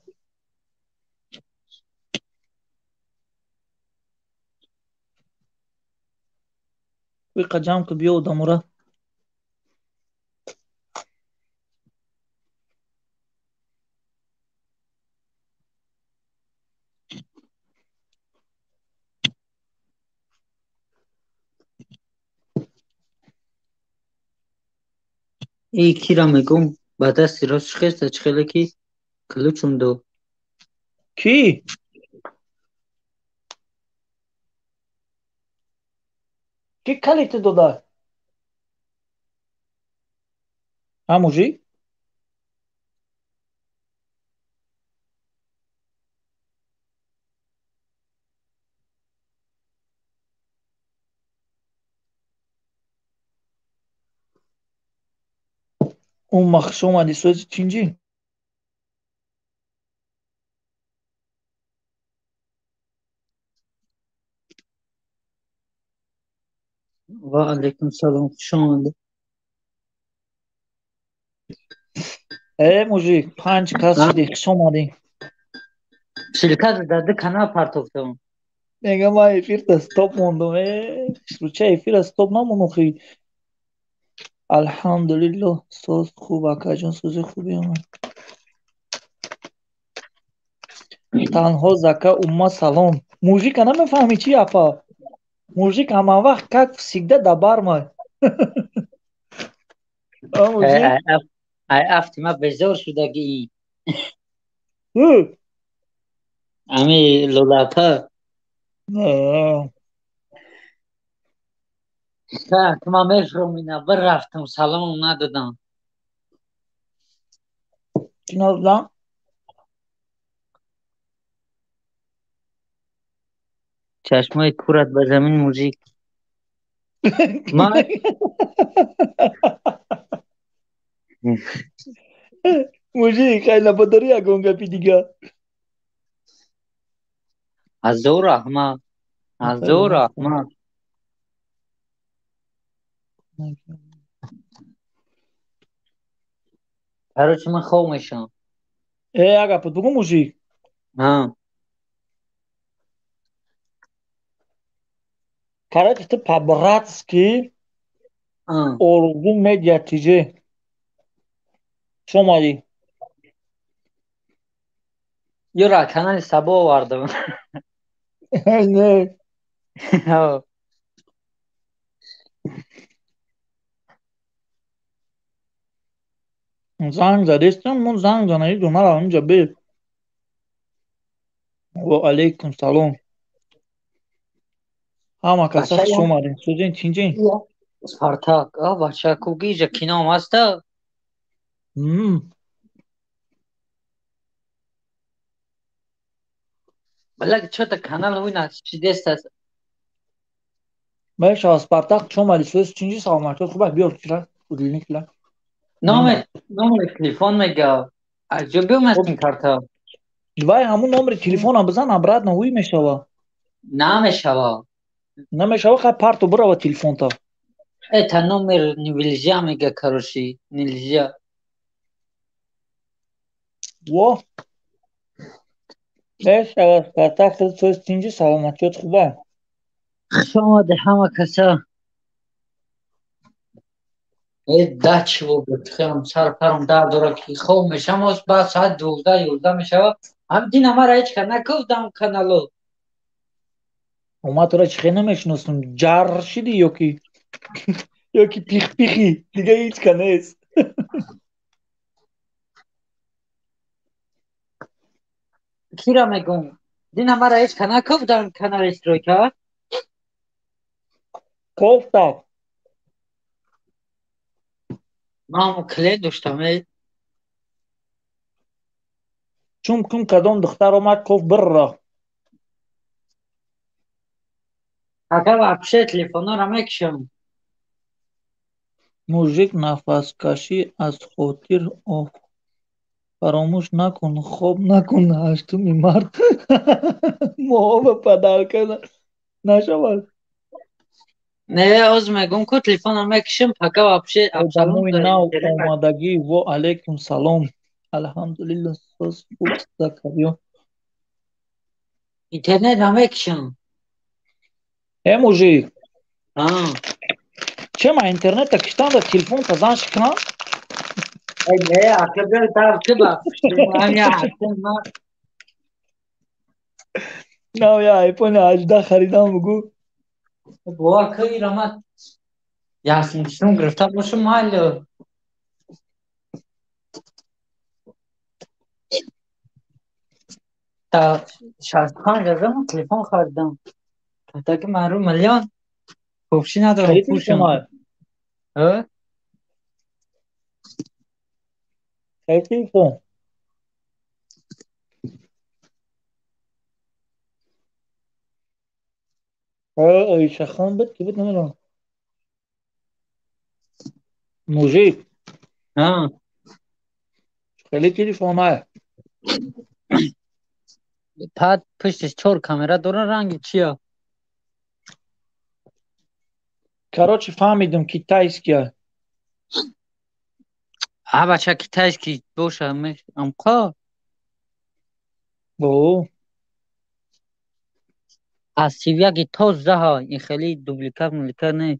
Вика джамка био дамура. ای کیرا میگم با دستی راست خیسته چخیله کی کلوچم دو Ки? Ки калите дода? А мужик? اون مخشوم علی سوز چینجی؟ و علیکم سلام خوش آمده مужик 5 кас шидӣ хуш омадӣ. شرکت داده کانال پرتوفتم Мегам ман эфирда стоп мондум. Руча эфира стоп намону хи. Алҳамдулиллоҳ соз хуб акаҷон сӯзи хуби омад. Танҳо зака умма салом. Мужика намефаҳмӣ чӣ апа? Мужик ҳама вақт как всегда да бармай. Мужик? ای افتیما بزار شدگی Ӯ? امی لولاپا که ما مشروم اینا برفتم سلام ندادم چی نازدم؟ چشمای کورت به زمین موزیک ما Мужик, хай наподари ягон гапи дига. از زور احمد از زور احمد برای من خوب میشم Агапа дугу мужик. ها Короче, ты по-братски ها орзу медиа тиҷе. Шомадӣ. یورا کانال سبا آوردم Не. Занг задестам, мон занг занадӣ ду мара инҷа бир. Ва алейкум салом. Ҳама каса хуш омадед. Сӯзин чинҷин? спартак бача кугижа кином аста балак чота канал уйна чидест аст Мешава Спартак хуш омадӣ. Сӯз чинҷи саломатиёт хуб аст. Биёр кира. Удилни кила. номер телефон мега аҷоби уместин карта Вай ҳамун номери телефона бизан обратно уй мешава. намешава Намешава, хай парту бирава телефонта. это номер нельзя мега короче нельзя Во. Мешава Спартак сӯз чинҷи саломатиёт хуб аст. хуш омаде ҳама каса дачво гуфтам сар парам дард дорад ки хоб мешам оз баъд соат 12 мешава ҳамдина мара ҳеч ка накуфтам канало Ма тура чихе намешиносам. Ҷаршидӣ ёки пихпихӣ. Дига ҳеч ка нест. кира мегум дина мара ҳеч ка накуфтам канал стройка Кофта. ман клиент доштам Чум кум кадом духтар омад коф бирра. ака вообще телефонора мекишам Мужик нафаскашӣ аз хотир фаромӯш накун. Хоб накун ҳаштуми мард моҳоба падалка нашавад. не оз мегум ку телефонам мекишам пока вообще одамои нав омадагӣ. Ва алейкум салом. Алҳамдулиллоҳ соз хуб закариё. интернет намекишам мужик Чема интернета киштан да телефон та зан шикна? Ne akıllı tartı bak. Dünyaya attın mı? ना या आईफोन 18 खरीदा Mugu Bu akıllı ramat. Yasin şunu grifta boşu mahalle. Ta şartkan yazamam telefon خریدم. تا که من رو میلیون خوبشی ندارم خرید پوشم. تلفن ها؟ خرید تلفن ای شخان بد که بد نمیدونم موزیک ها. خرید تلفن های پد پشتش 4 کامera داره رنگ چیه؟ Короче, фамидам китайския. А бача китайский боша амқа. О, از سیویاگی توزه ها این خیلی دوبلیکات ملیکات نه.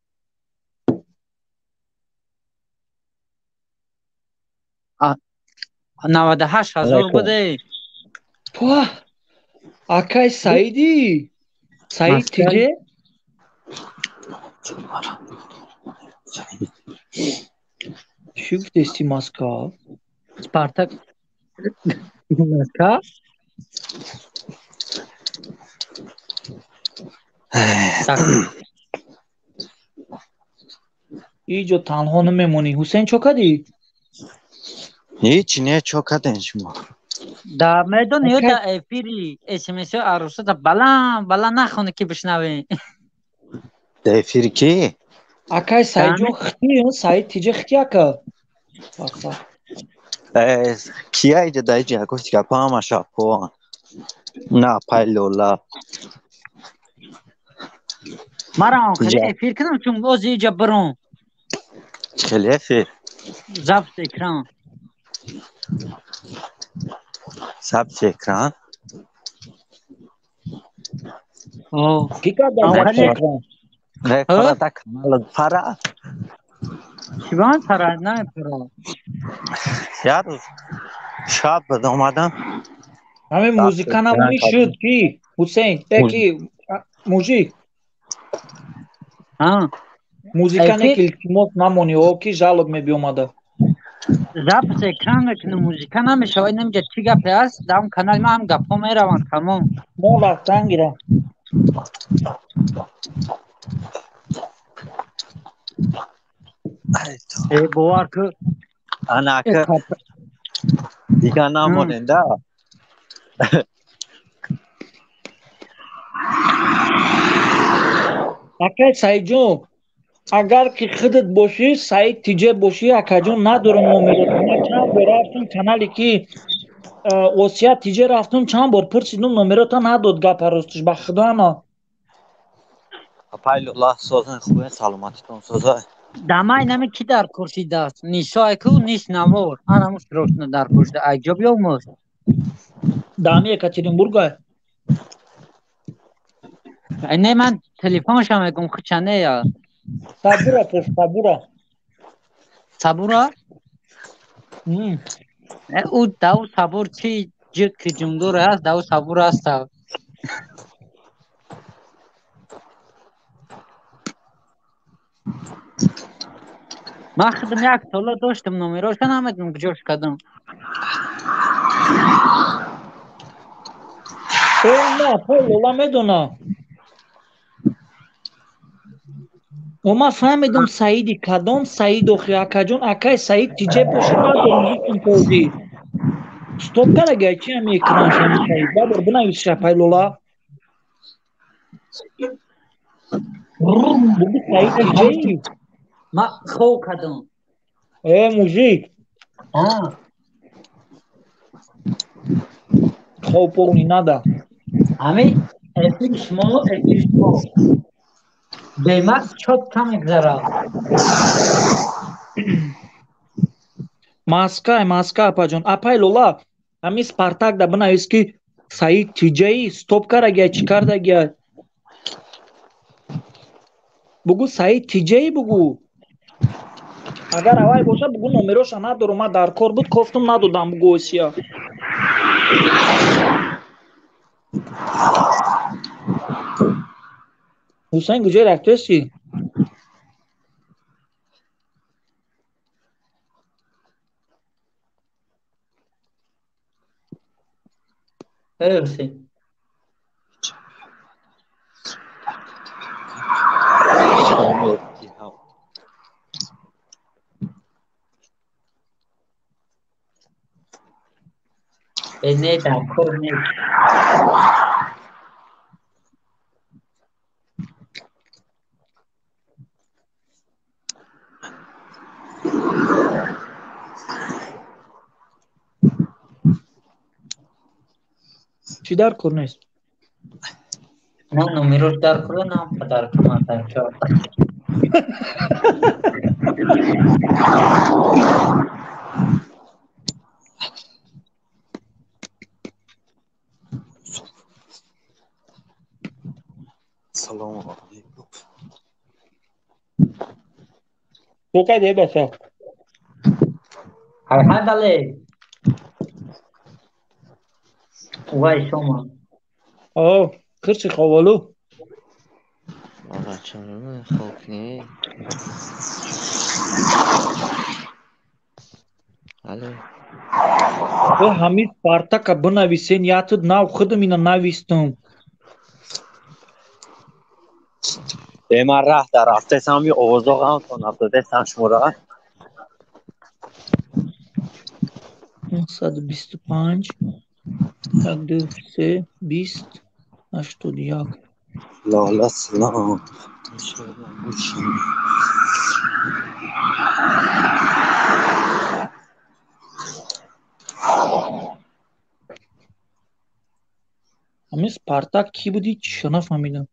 98,000 بوده. пуа, акай Саиди? Саид тиже? Чӣ гуфтести Москва? Спартак. Москва? اینجا تنها نمیمونی. حسین چو کدی؟ هیچ نه چوکادن شما در میدان یا اوکی. در افیری اسمس عروسه تا بلا نخونه که بشنوی. دفیر کی акай Саидҷон хити Саид тиже хитяка. کیا ایجا دایجی گفتی که پاما شاپوان نه پایلولا مرا آن خیلی جا. افیر کنم چون باز اینجا برون خیلی فیر ضبط اکران. ثبت اکران آه. کی کدام آن خیلی اکران؟ نه فرا تا کانال فرا شیوان پرد نه پرد. یاد شب بعد اومدم همه موزیکا نمونی شد کی؟ حسین کی؟ موزیک ها. موزیکا افیر некил кимос намони о ки жалоб мебиомада. ضبط اکران میکنه موزیکا نمیشه و نمیشه چی گپی هست در اون کانال ما هم گپا میروند تمام. ما رفتن گیرم. ای باور که انا که دیگه نموننده акай Саидҷон агар ки худат бошӣ Саид тиҷе бошӣ акаҷон надорам номеро. Ман чанд бор рафтум канале ки осия тиҷе рафтум чанд бор пурсидум номерота надод гапа ростиш ба худо ана. پایلولا سوزن خوبه سلامتتون سوزه دمای نمی کی در کرسیده است نیسای کو نیست نوار انا مش روشن در کرسیده ایجاب یا مست дами екатеринбурга اینه من تلفنش هم میگم خچنه یا сабура пеш сабура صبورا او داو صبور چی جد که جمدور هست داو صبور هست من خودم یک ساله داشتم نمیراش نمیدونم کجاش کردم. نه پایلولا медонам ما فهمیدم سعیدی کدام سعید آخی اکاجون اکای سعید تیجه باشی ندارم گفتم توضیح стоп карагай чи ами экран шами саид бабар бинависша пайлола буги саид тиҷаи من خوب کردم. мужик хоб пони нада همین افیر شما بیمت چوب کم اگذاره маска апаҷон апайлола ами спартак да бинавис ки саид тиҷаи стоп карагай чӣ кардагай бугу саид тиҷаи бугу агар авай боша бугу номероша надору ма дар кор буд кофтум надодам бугу осия ҳусайн куҷои рафтаси Hepsi. Ne der ne? чӣ дар кор нест Na numeros dar kuro na padar kama dar kyo. Assalomu alaykum. To'kay deb basa. Hay dale. Vay şoma. Oh, kırçı havalı. Ağaçlarımı halkını. Alo. Ve Hamid Spartak'a bınavisin yatı nav xıdımına navistum. من راه در رفته سامی اوضاع هم تا نفتاده سم شماره 925 123 20 81 لالا سلام Hamid Spartak ki budi چی نفهمیدم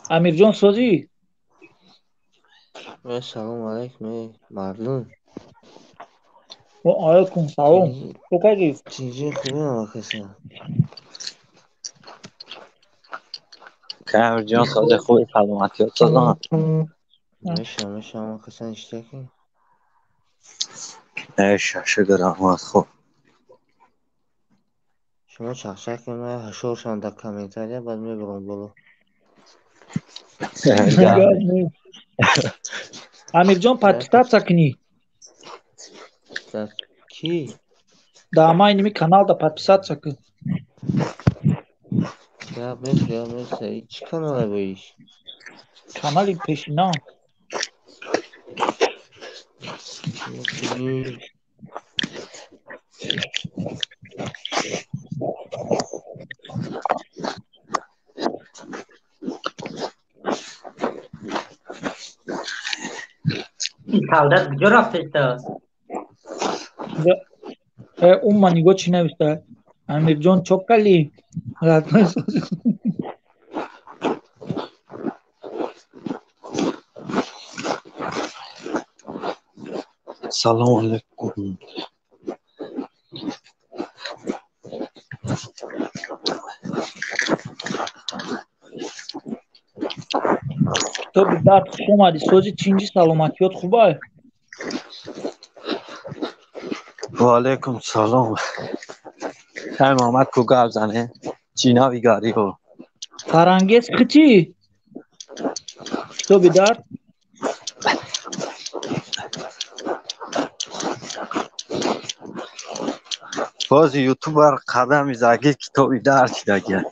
امیرجان سازی سلام علیکم مردم. و علیکم سلام تو کجی چیزی خوبه آقا کامر جان ساده خوبی سلامتی سازم میشم آقا سن اشتکی شاشه درامات خوب شما چخشک من هشورشم در کامنتاریا بعد میبرم بلو امیرجان подписаться کنی در کی؟ در ما اینمی کانال دا подписаться کن یا مثل چی کاناله باییش؟ کانالی پیشینا Kaldat kujا رفته است اون من نگاه چی نوشته امیرجان چوکلی سلام علیکم تو به درد خوش اومدی سوزی چینجی سلامتیات خوبه و علیکم سلام خیلی محمد کو گاب زنه چینا بیگاری رو فرنگیز خچی تو به درد باز یوتیوبر قدم زاگی کتابی درک داگه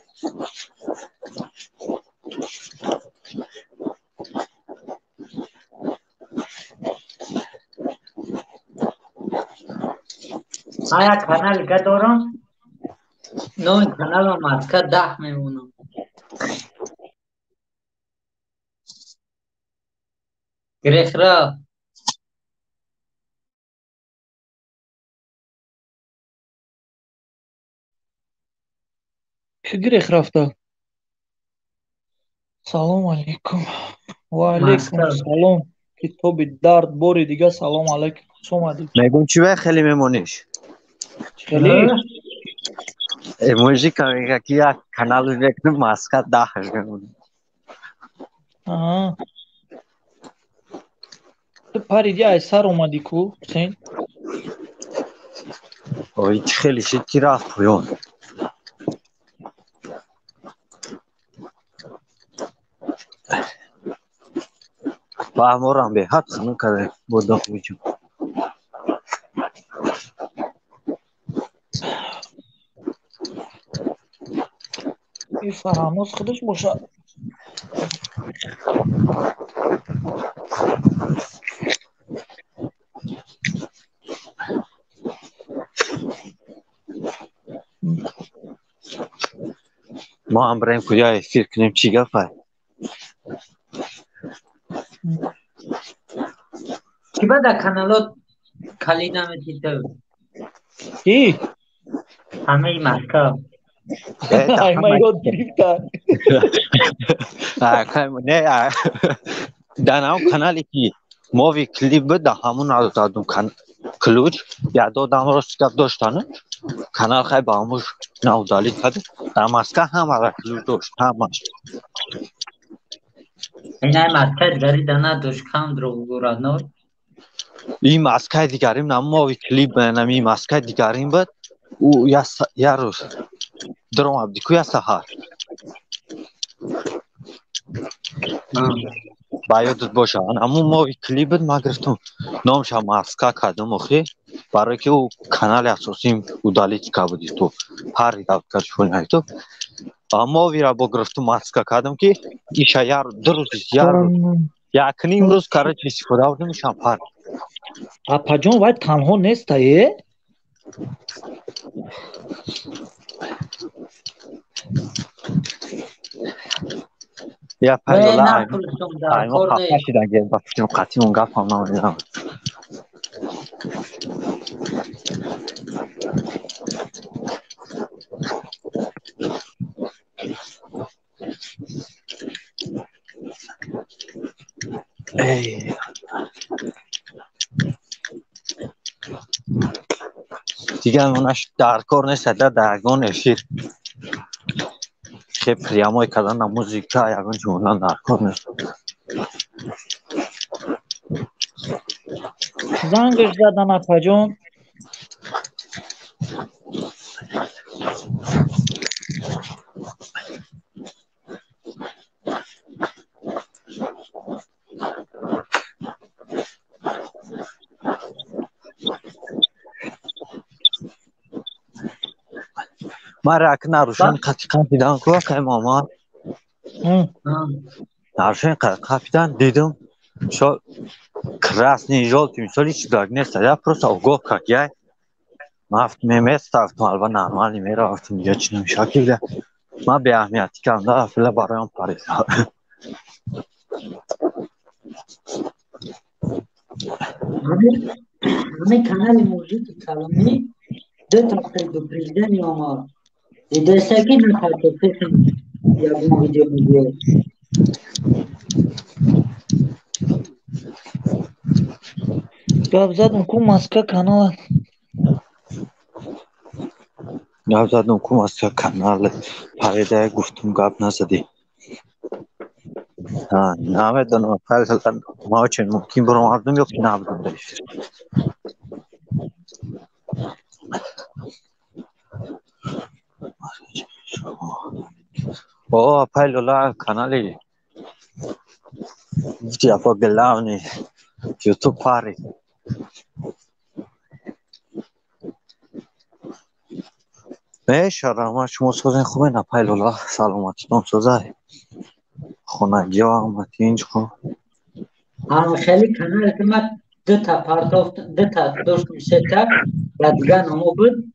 آیا کانال که دارم نوی کانال آمد که 10 میمونم گرخرا گریخ رفته سلام علیکم و علیکم سلام که تو به درد باری دیگه سلام علیکم خوش اومدی میگم چی به خیلی میمونیش خیلی ایموجی که یک کانال بکنم ماسکت 10 میمونه آها تو پریدی از سر اومدی کو حسین؟ آی خیلی شدی رفت پایان. با امورم به حد خانه کرده بود خویچم. این فراموز خودش باشه. ما هم بریم کجای فکر کنیم چی گفت. کی بعد کانالات کلی نمیدید کی؟ همه مسکا ای ما یاد گرفتن. نه دانم کانالی کی مووی کلیپ بده همون رو دادم کلوچ یا دادم راست داشتن کانال خیلی با همون نودالی کرد در مسکا هم را کلوچ داشت همش. اینای مسکا داری دانه دوش کم درو گورانو. این مسکا دیگریم نم مووی کلیپ نمی این مسکا دیگریم بود او یا روز درام ابدی کوی سحر. باید باشه اما ما کلیپ ما گرفتم نامش هم مسکا کردم اخی برای که او کانال اساسیم udalить کردی تو پاری داد کردی تو اما ویرا با گرفتم مسکا کردم که ایش یار درست یار یکنیم روز کار چیزی خدا بود میشم پر اپا جان باید تنها نیست ای یا پایلا نپرسم در ما کار خفه شدن گیر بفتیم قطعی اون گفت هم نمیدونم دیگه منش در کار نیست در درگان افیر که پریامای کردن موزیکا یکان جمعه در کار نیست زنگش زدن اپا جان من رک نروشن قطعا دیدم که ماما نروشن قطعا دیدم شو красный желтый مثال هیچ داگ نیست я просто угол как я мафт мемест автом алба нормально میرفتم دیگه چی نمیشه که من به اهمیتی کردم فعلا برایم پرید همه کانال موجود کلامی دو تا دو پریزن یا ما دستگی نکرده فکر یا اون ویدیو میگه گفت زدم کو مسکا کانال گفت زدم کو مسکا کانال پریده گفتم گفت نزدی نمیدونم فعلا ما چون ممکن برام عبدم یا که نبودم داشت پایلولا کانالی دیگه اپا گلاونی یوتیوب پاری شما شما سوزن خوبه نه پایلولا سلامتتون سوزه خونگی ها آمدی اینج خون خیلی کانال که من دو تا پارتافت دو تا داشتم سه تا و دیگه نمو بود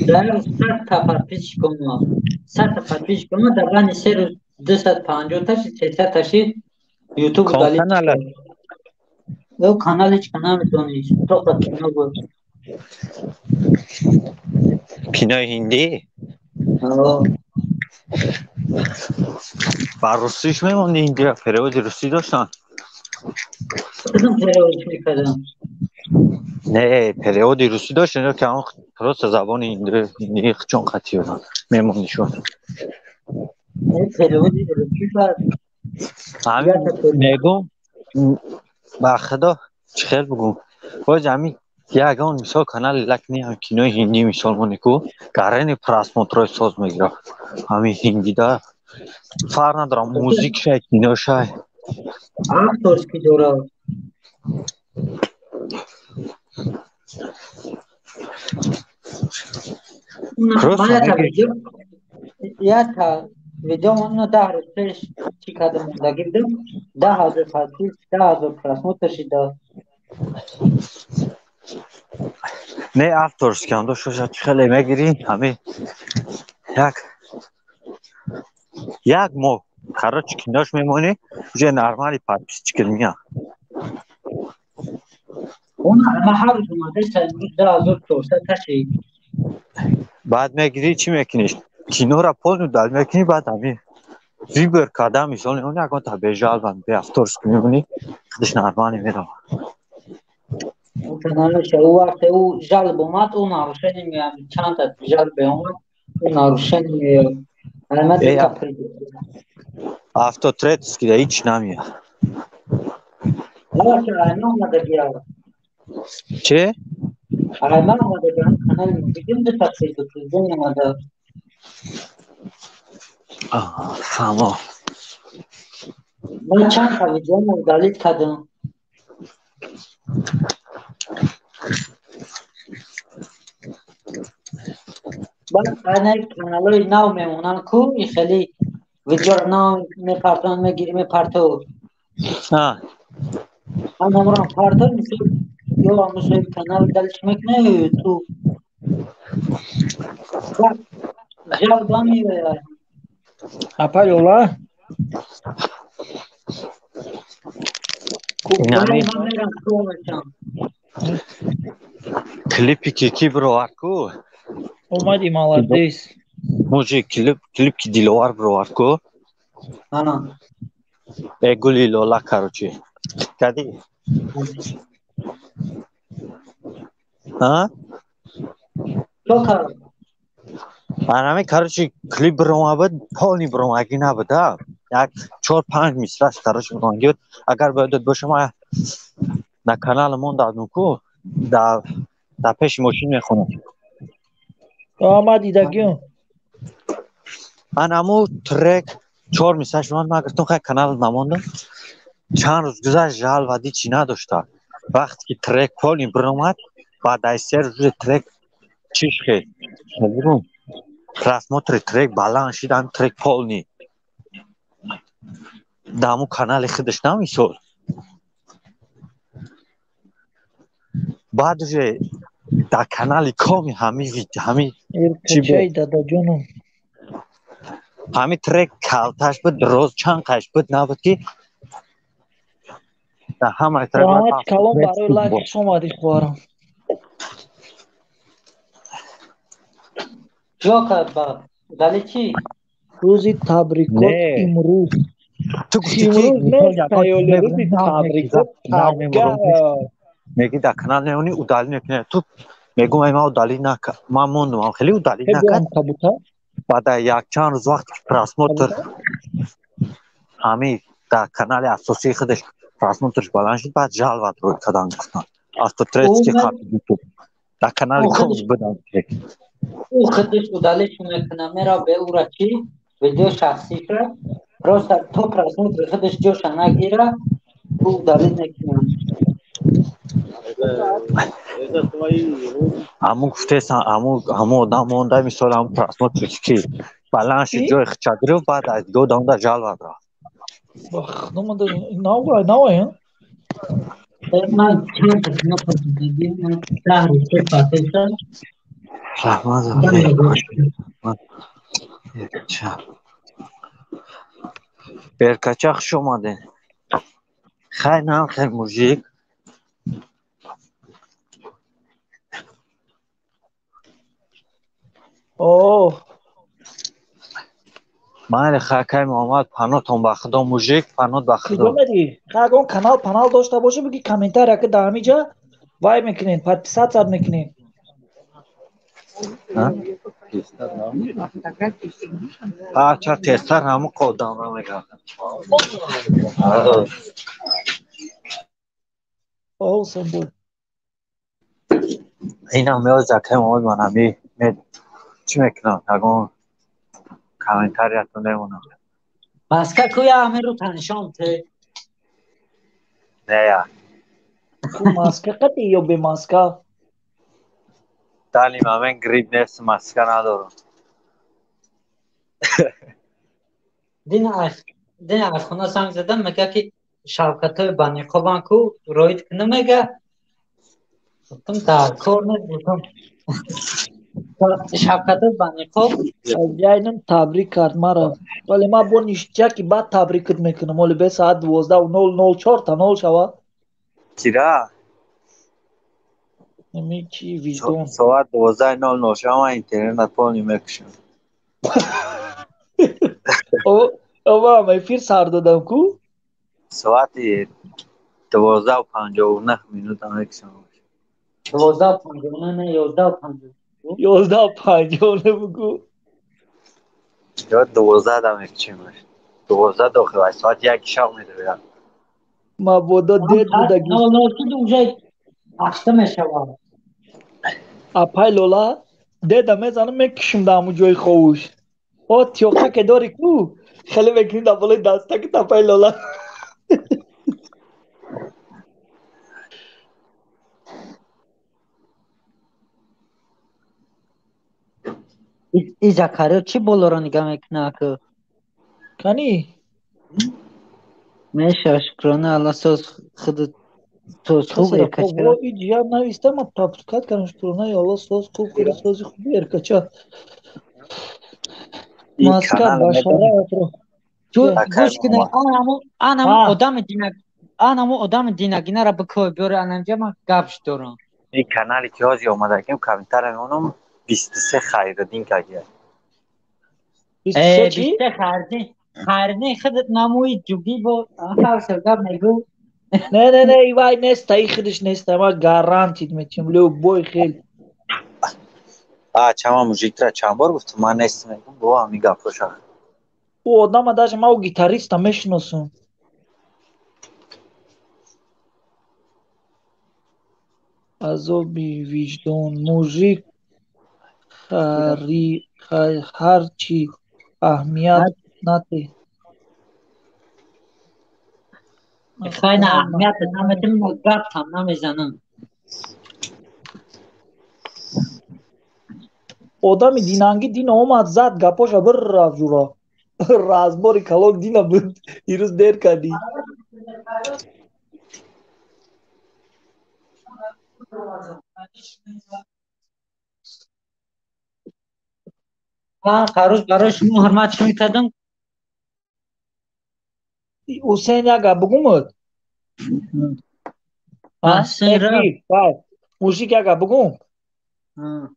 در 100 تا پرپیش کنم 100 تا پرپیش کنم در رانی 3 روز 250 تاش 300 تاشی یوتیوب دالی او کانال هیچ کانال میتونی تو قد کنو بود کینای هندی بر روسیش میمونی هندی و پریود روسی داشتن کدوم پریودش میکردم نه پریود روسی داشتن که اون درست زبان هندی چون قطعی بودن میمونی شد پریود روسی بعد همین نگم با خدا چه خیلی بگم باز همین یگان مثال کانال لکنی هم کینوی هندی مثال مونیکو گرین پراسموتروی ساز میگیره همین هندی دا فرق ندارم موزیک شای کینو شای Авторски дора. просто Мая та میگی видео я та видео на да ростеш чи кадам да гидам 10,000 подпис 10,000 просмотр шида. نه авторски هم داشت شد خیلی میگیری همین یک ماه خراج کیناش میمونی جه نرمالی подпис چکر میاد Ona ama har اومده تا امروز 10,400 تاشی. بعد میگیری چی میکنیش کینو را پول دال میکنی بعد همین ویبر کادم میشونی اون یکان تا بیجال بند به авторски میمونی خودش نرمالی میره اون kanalش او وقت او جلب اومد اون ناروشنی میام چند تا جلب اومد اون ناروشنی میام علامت ای تفرید автотретс که هیچ نمیاد لا چرا علامه اومده گیا چه؟ علامه اومده گیا کانال میگیم ده تفرید و اومده فهمم من چند تا ویدیو دالیت کردم بعد انا کانالای نو میمونن کو خیلی ویدیو رو نو میپرتون میگیری میپرتو ها انا مرام پرتون میشه یا مثل کانال دلش میکنه تو بعد جلب میوه Apayola. اینمی برای من میرم تو بچم کلیپی کی برو ارکو Умади, молодец. мужик клип ки диловар برو ارکو آنا گلی لولا короче کدی ها تو کار анами короче клип бромабад пони бромаги набуда як 4-5 мисраш короче бромагид агар бояд бо шумо на канал мон даднуку да пеши мошин мехонам Умади дагион. анаму трек 4 мисраш ман магартон хай канал намондам чанд рӯз гузашт жалвади чӣ надошта вақте ки трек пони биромад баъд аз 3 рӯзи трек чиш хед просмотри трек баланд шид ҳам трек полни даму канали худаш намисол баъд уже дар канали коми ҳами чӣ бо Иркачай дадаҷоном. ҳами трек калташ буд роз чанд қаш буд набуд ки дар ҳамаи трек Муҳаммад калом барои лайкиш омадӣ хӯрам. جو کار با دلی چی рӯзи табрикот Не. имрӯз. ту гуфтӣ ки Имрӯз мисол нест ягон чиз аёли, рӯзи мебинӣ табрикот табгар. меги дар канал мемонӣ удалӣ мекунӣ ту мегӯ ман удалӣ накард ман мондам хеле удалӣ накард Бегӯям кабутар. баъд аз якчанд рӯз вақте ки просмотр ҳамин дар канали асосии худаш просмотрш баланд шуд баъд жалват рӯй кардан гуфтам автотретски хати ютуб дар канали коми будам او خودش удалиш میکنه میره به او را چی ویدیو شخصی را راست تو پرسموتر خودش جوش نگیره او удалиш میکنه ҳамун гуфтесан ҳамун одам монда мисол ҳамун просмотриш ки баланд шуд ҷои худ гирифт баъд аз дигар одамда жалват рафт Навая? من چند تا کنه دیدیم من 10 روز تو پاتیشم беркача хуш омадед хай нам хай мужик майли хай кай муҳаммад панотон ба худо мужик панот ба худо Куҷо медӣ? Ягон канал дошта боша биги комментария ки дар ҳамин ҷа вай мекунем, подписатсия мекунем. ча тезтар ҳамун қодамра мегардад حسین بود. این هم میاد زکه مواد منمی چی میکنم نگم کامنتاری اتون نمونم Maska kuya ameru tanışam te. نه یا کو ماسکه قطعی یا به ماسکه تعلیم همین گریب نیست مسکه ندارم Din aşkına sang zedem mega ki şavkatı bani koban ku roit kını mega. Tuttum ta korne buldum. Şavkatı bani kob. از جاینم تبریک کرد مرا ولی ما با نیشتیا که بعد تبریکت میکنم ولی به ساعت 12:004 تا 0 شوه چرا؟ نمی چی ویژدون ساعت 12:00 شما اینترنت پانی میکشم او هم افیر سر دادم کو ساعت 12:59 هم میکشم 12:50 ne 11:50. 11:50 بگو یا 12 هم میکشم 12 داخل ساعت 1 شب میده ما بودا دید بودگی No no tu duje açtım eşava. اپای لولا دیدم میزنم میکشم دامو جای خوش او تیوقه که داری کو خیلی میکنی دا بالای دسته که اپای لولا İza karı çi boloran gamek nakı. کنی Meşa şükrana Allah söz kıdı söz خوب پسر خب erkaçlara. ایجیا نویسته ما تبریکات کنم شکرونه یا الله سوز خوب کنی سوز خوبی ارکچا این ماسکه کانال باشاره میدونی اترو Tu چیه goş kine anamı ها odamı dinagine ra bikoy böre anamca ma gapş doran. این کانالی که از اومده کم کامنتر میمونم 23 خیردین که گیه 23 چی؟ Biste xardi xıdıt namuy cugi bo aha sevda megu. نه نه نه ای وای نیسته ای خودش نیسته ما گارانتید میتیم لو بوی خیلی چما موزیک را چند بار گفتم من نیست میگم با همی گپ روشن او آدم داشت ما او گیتاریست میشناسم عذابی وجدان موزیک هرچی اهمیت نده Xayna ahmiyat nametim gap tam namezanım. آدم دینانگی دین اومد زد گپاشا بر رفت جورا رازباری کلاک دینا بود ایروز دیر کردی Ha karus baroş mu hürmet şunu tadım. حسین یا گپ بگومد ها Ahsen ra. کی بای موزیک یا گپ بگوم Ha.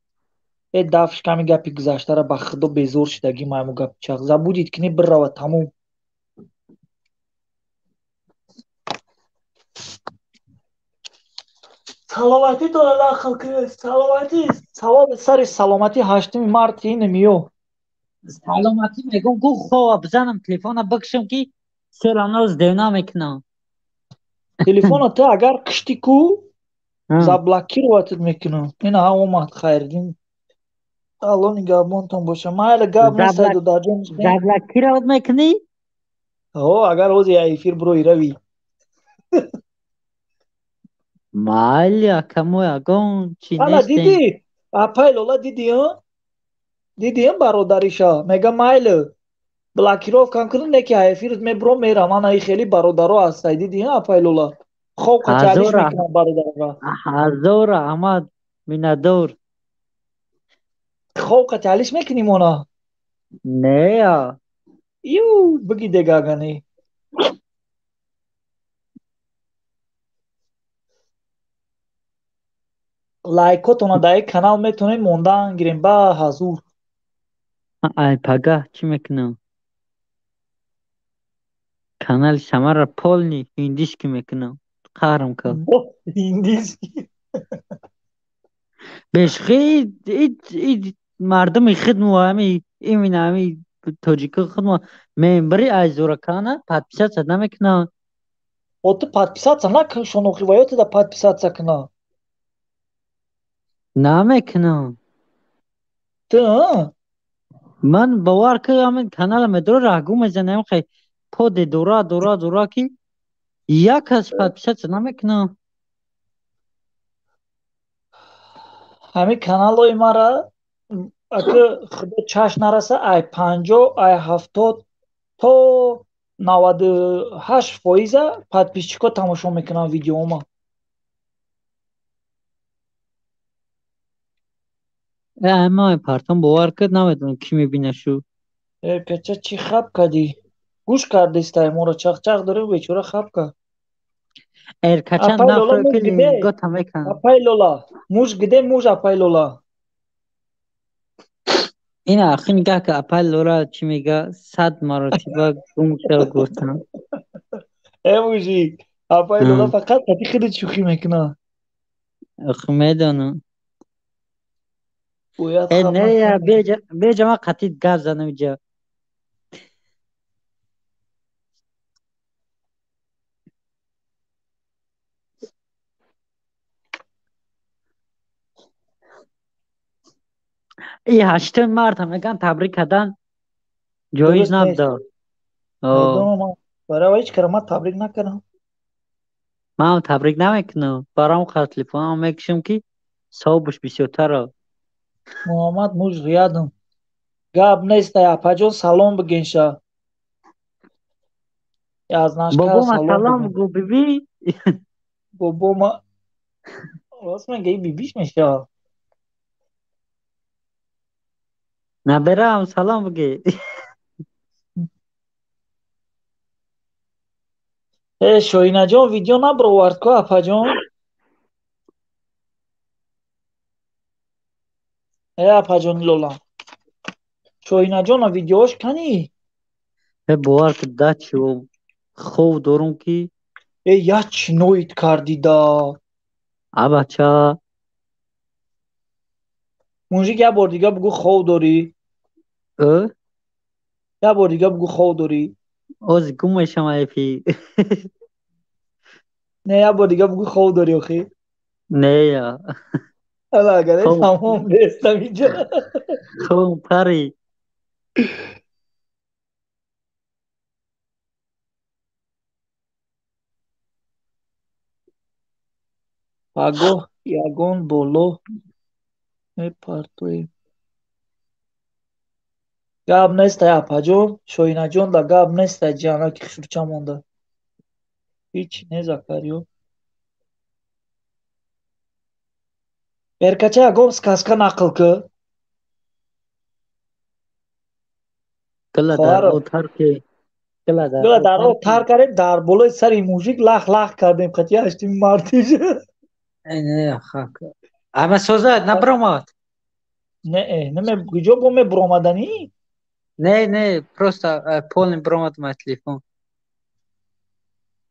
ای دافش کمی گپی گذاشته را به خدا بیزور شدگی مایمو گپ چاق زبودید کنی بر رو تموم سلامتی تو الله خلقی سلامتی ثواب سر سلامتی هشتم مارت این میو Salomati megum gu xo bzanım telefona bakışım ki selamlar devna mekna. تلفن تو اگر کشتی کو Ha. زبلاکی رو واتد میکنم این ها اومد خیر دین الان نگهبانتون باشه ما اله گاب نیست و در جمعش کن Zabla kira od mekni? او اگر روزی ایفیر بروی روی Malya kamuya gon çi انا nesten. دیدی اپای لولا دیدی ها دیدی هم برادریشا میگه مایل بلاکیروف کن کنه نکی ایفیر می برو میرم انا ای خیلی برادرو هستی دیدی ها اپای لولا خوب چالش Hazora. میکنم برادر Hazora ama minador. خوب چالش میکنیم اونا Ne ya? یو بگی دگاگنی لایکاتون دای کانال میتونین موندن گیریم با حضور Ay paga çi mekna? Kanal samara polni hindiş ki mekna. Qarım kal. هندیز Beşki mardum khidmu ami emin ami tojik khidmu membri ay zorakana patpisat sadam mekna. Ты подписаться на шонохиваёте да подписаться кна. намекунам. Ты, Ман бовар кӣ ҳамин канала медро раҳгӯ мезанам хай поде дура ки як кас подписаться намекунам. ҳамин каналои мара ака худо чашм нараса ай 50, ай 70 то 98% подписчикҳо тамошо мекунанд видеома. Ҳамаи партам бовар кард намедонам кӣ мебина шу. Кача чӣ хаб кардӣ? Гӯш кардистай моро чахчах дорем бечора хаб кард. Эркачан Апай на лола муж профили гиде? гота мекунам. Апай лола. Муж гиде муж апай лола. Ин ахи нигах ки апай лора чӣ мега 100 маротиба гум шава гуфтам. Мужик, апай лола фақат қати худат шӯхӣ мекунад. Ахи медонам. Бояд Не хаб накунад. беҷа ман қатӣ гап занам иҷа. И 8 марта меган табрик кардан ҷоиз Дуруст нест. набуда. Медонам, барои ҳеҷ кара ман табрик накардам. Ман табрик намекунам. Барам хат телефонам мекушам ки савобаш бисёртара. Муҳаммад муж риядам. Гап нестай апаҷон салом бигинша. Аз нашкар Бобома салом салом бигин. гӯ биби. Бобома рост мегӯӣ бибиш мешавад. Наберам салом биги. Шоҳинаҷон видео набаровард ку апаҷон? Апаҷони лолам. Шоҳинаҷона видеош канӣ? Бовар ки дад шувам. Хов дорум ки Як чиноит кардӣ да. абача. Мужик як бор дига бигӯ хов дорӣ. Як бор дига бигӯ хов дорӣ. Ози гум мешавам айфи. Не, як бор дига бигӯ хов дорӣ охӣ. Нея. Ҳала агар тамом дестам инҷа. Хов пари. Пагоҳ ягон боло мепартоем. Гап нестай апаҷон. Шоҳинаҷон да гап нестай ҷанаки хурча монда. Ҳеҷ не Закарё. Эркача ягон сказка нақл ки. Гила дар отар ки. Гила дар отар кардем дар болои сари мужик лах кардем қати ҳаштуми мартиш. Ама соза набаромад. Не куҷо бо мебуромаданӣ? Не, просто полный бромад мой телефон.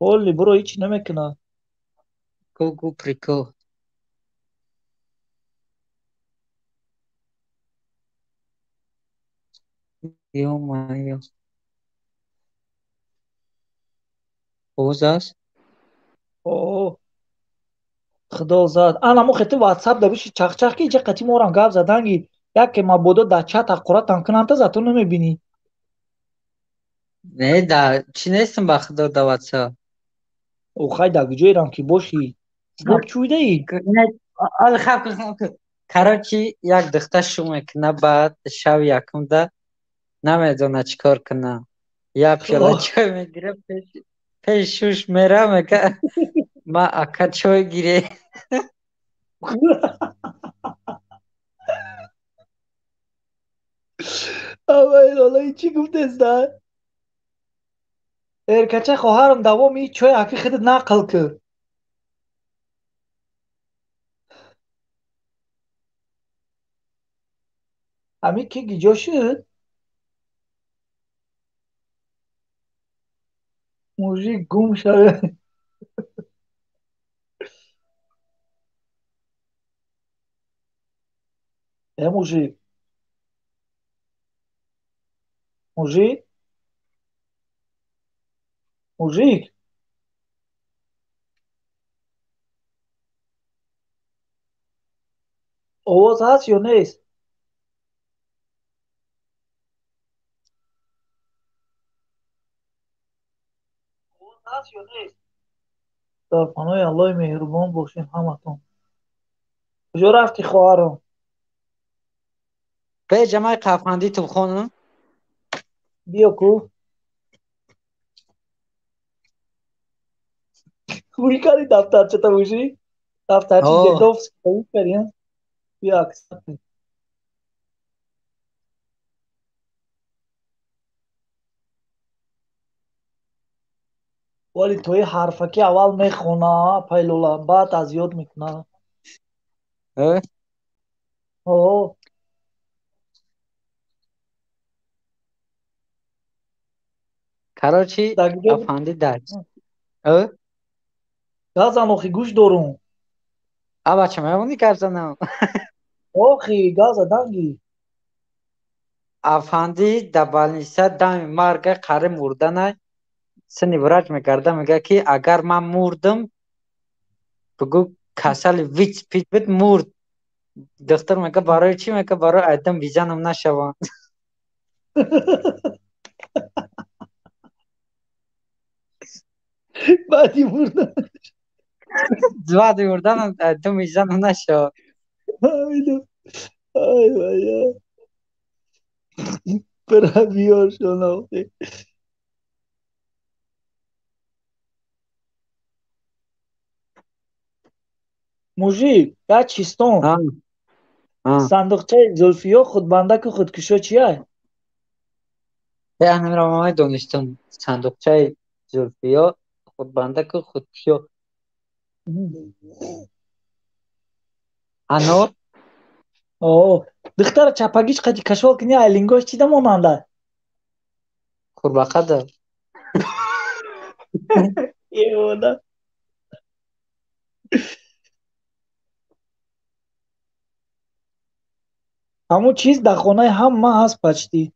Полный бро ҳеҷ намекунад. Гу прикол. Ё-моё. Оз аст? Худо зад. Ана мо хати WhatsApp да биши чахчах ки иҷа қати морам гап заданги яке мабодо да чат аққуратам кунам та зато намебинӣ. Не, да чӣ нестам ба худо да WhatsApp. Хай да куҷоирам ки бошӣ. Гап чӯйдаӣ? Али хаб кун. Короче, як духтар шу мекуна баъд шави якумда намедона чӣ кор куна. Як пиёла чой мегира пеш шуш мера мека ма ака чой гире. Авай лола ин чӣ гуфтеста? Эркача хоҳарам давоми ин чой аки худат нақл ки. Ҳамин ки гиҷо шуд? Мужик гум шавад. Мужик. Мужик. آواز هست یا نیست؟ در پناه الله مهربان باشین همتون. کجا رفتی خواهرم؟ به جمعه قفندی تو خانم بیا کو. خوبی کاری دفترچه تا باشی؟ دفترچه آه ددوفس خوبی کاری ها؟ بیا اکسپت. ولی توی حرفکی اول میخونه پیلولا بعد از یاد میکنه. اه اوه کراچی دقیقه افندی درس اه گازم آخی گوش دارم. بچه میمونی کرزنم آخی گاز دنگی. افندی دبالنیسه دم مرگ قره مردنه سنی براج میکرده میگه که اگر من مردم بگو کسل ویچ پیچ بید مرد. دختر میگه برای چی؟ میگه برای ادم بیجانم نشوان. بعدی بردن. زواد مردن ادم بیجانم نشوان. همیدو. آی وای. برا بیار شن آخی. موجی یا چیستون آه آه صندوقچه زلفیا خودبنده که خودکشا چیه؟ به همین ما دونستم صندوقچه زلفیا خود بنده که خود کشو انو اوه دختر چپگیش قدی کشول کنی ایلینگوش چی دموننده؟ قرباقه ده یه بوده. همون چیز در خانه همه هست پچتی.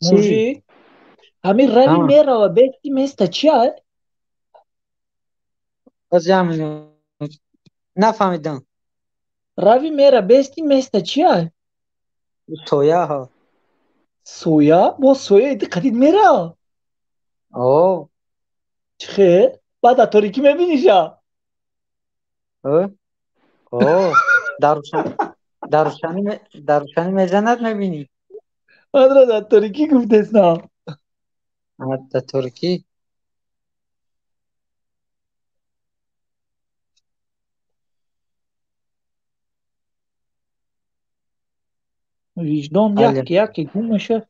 چی؟ موجی همین روی آه میره و بیستی میسته چیه؟ از همین نفهمیدم. روی میره بیستی میسته چیه؟ سویا ها. سویا؟ با سویا ایده قدید میره. اوه چخیر؟ بعد در تاریکی میبینیشا. اوه اوه دروشانی میزند میبینی. من را در تاریکی گفتستم. در ترکی وجدان بله. یکی یکی گم میشه.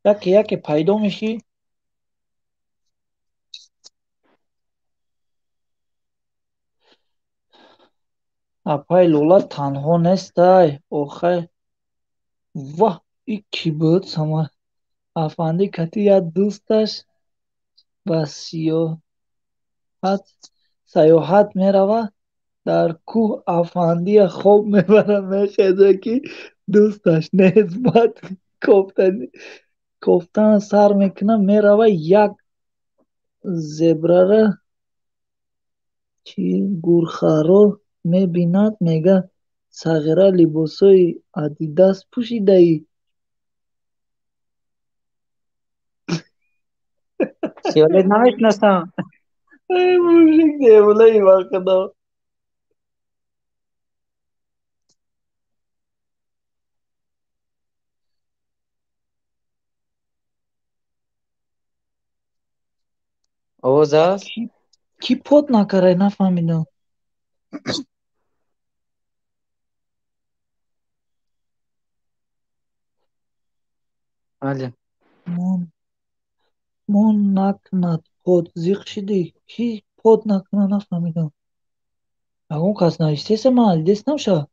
یکی یکی پیدا میشی. اپای لولا تنها نیسته. آخه واه ای کی بود سما افندی کتی یا دوستش به سیاحت میرود در کوه افندی خواب میبره میخیزه که دوستش نیست بعد کفتن کفتن سر میکنه میرود یک زبره چی گورخه رو میبیند میگه صغیره لباسای ادیداس پوشیده ای. سیالی نمیشناسم. ای موشک دیوله ای وقت اوز است. کی پود نکره نفهمیدم. بله. من من نکند پود زیق شدی کی پود نکنه نفهمیدم. اون کس نوشته من دیدست نمشه.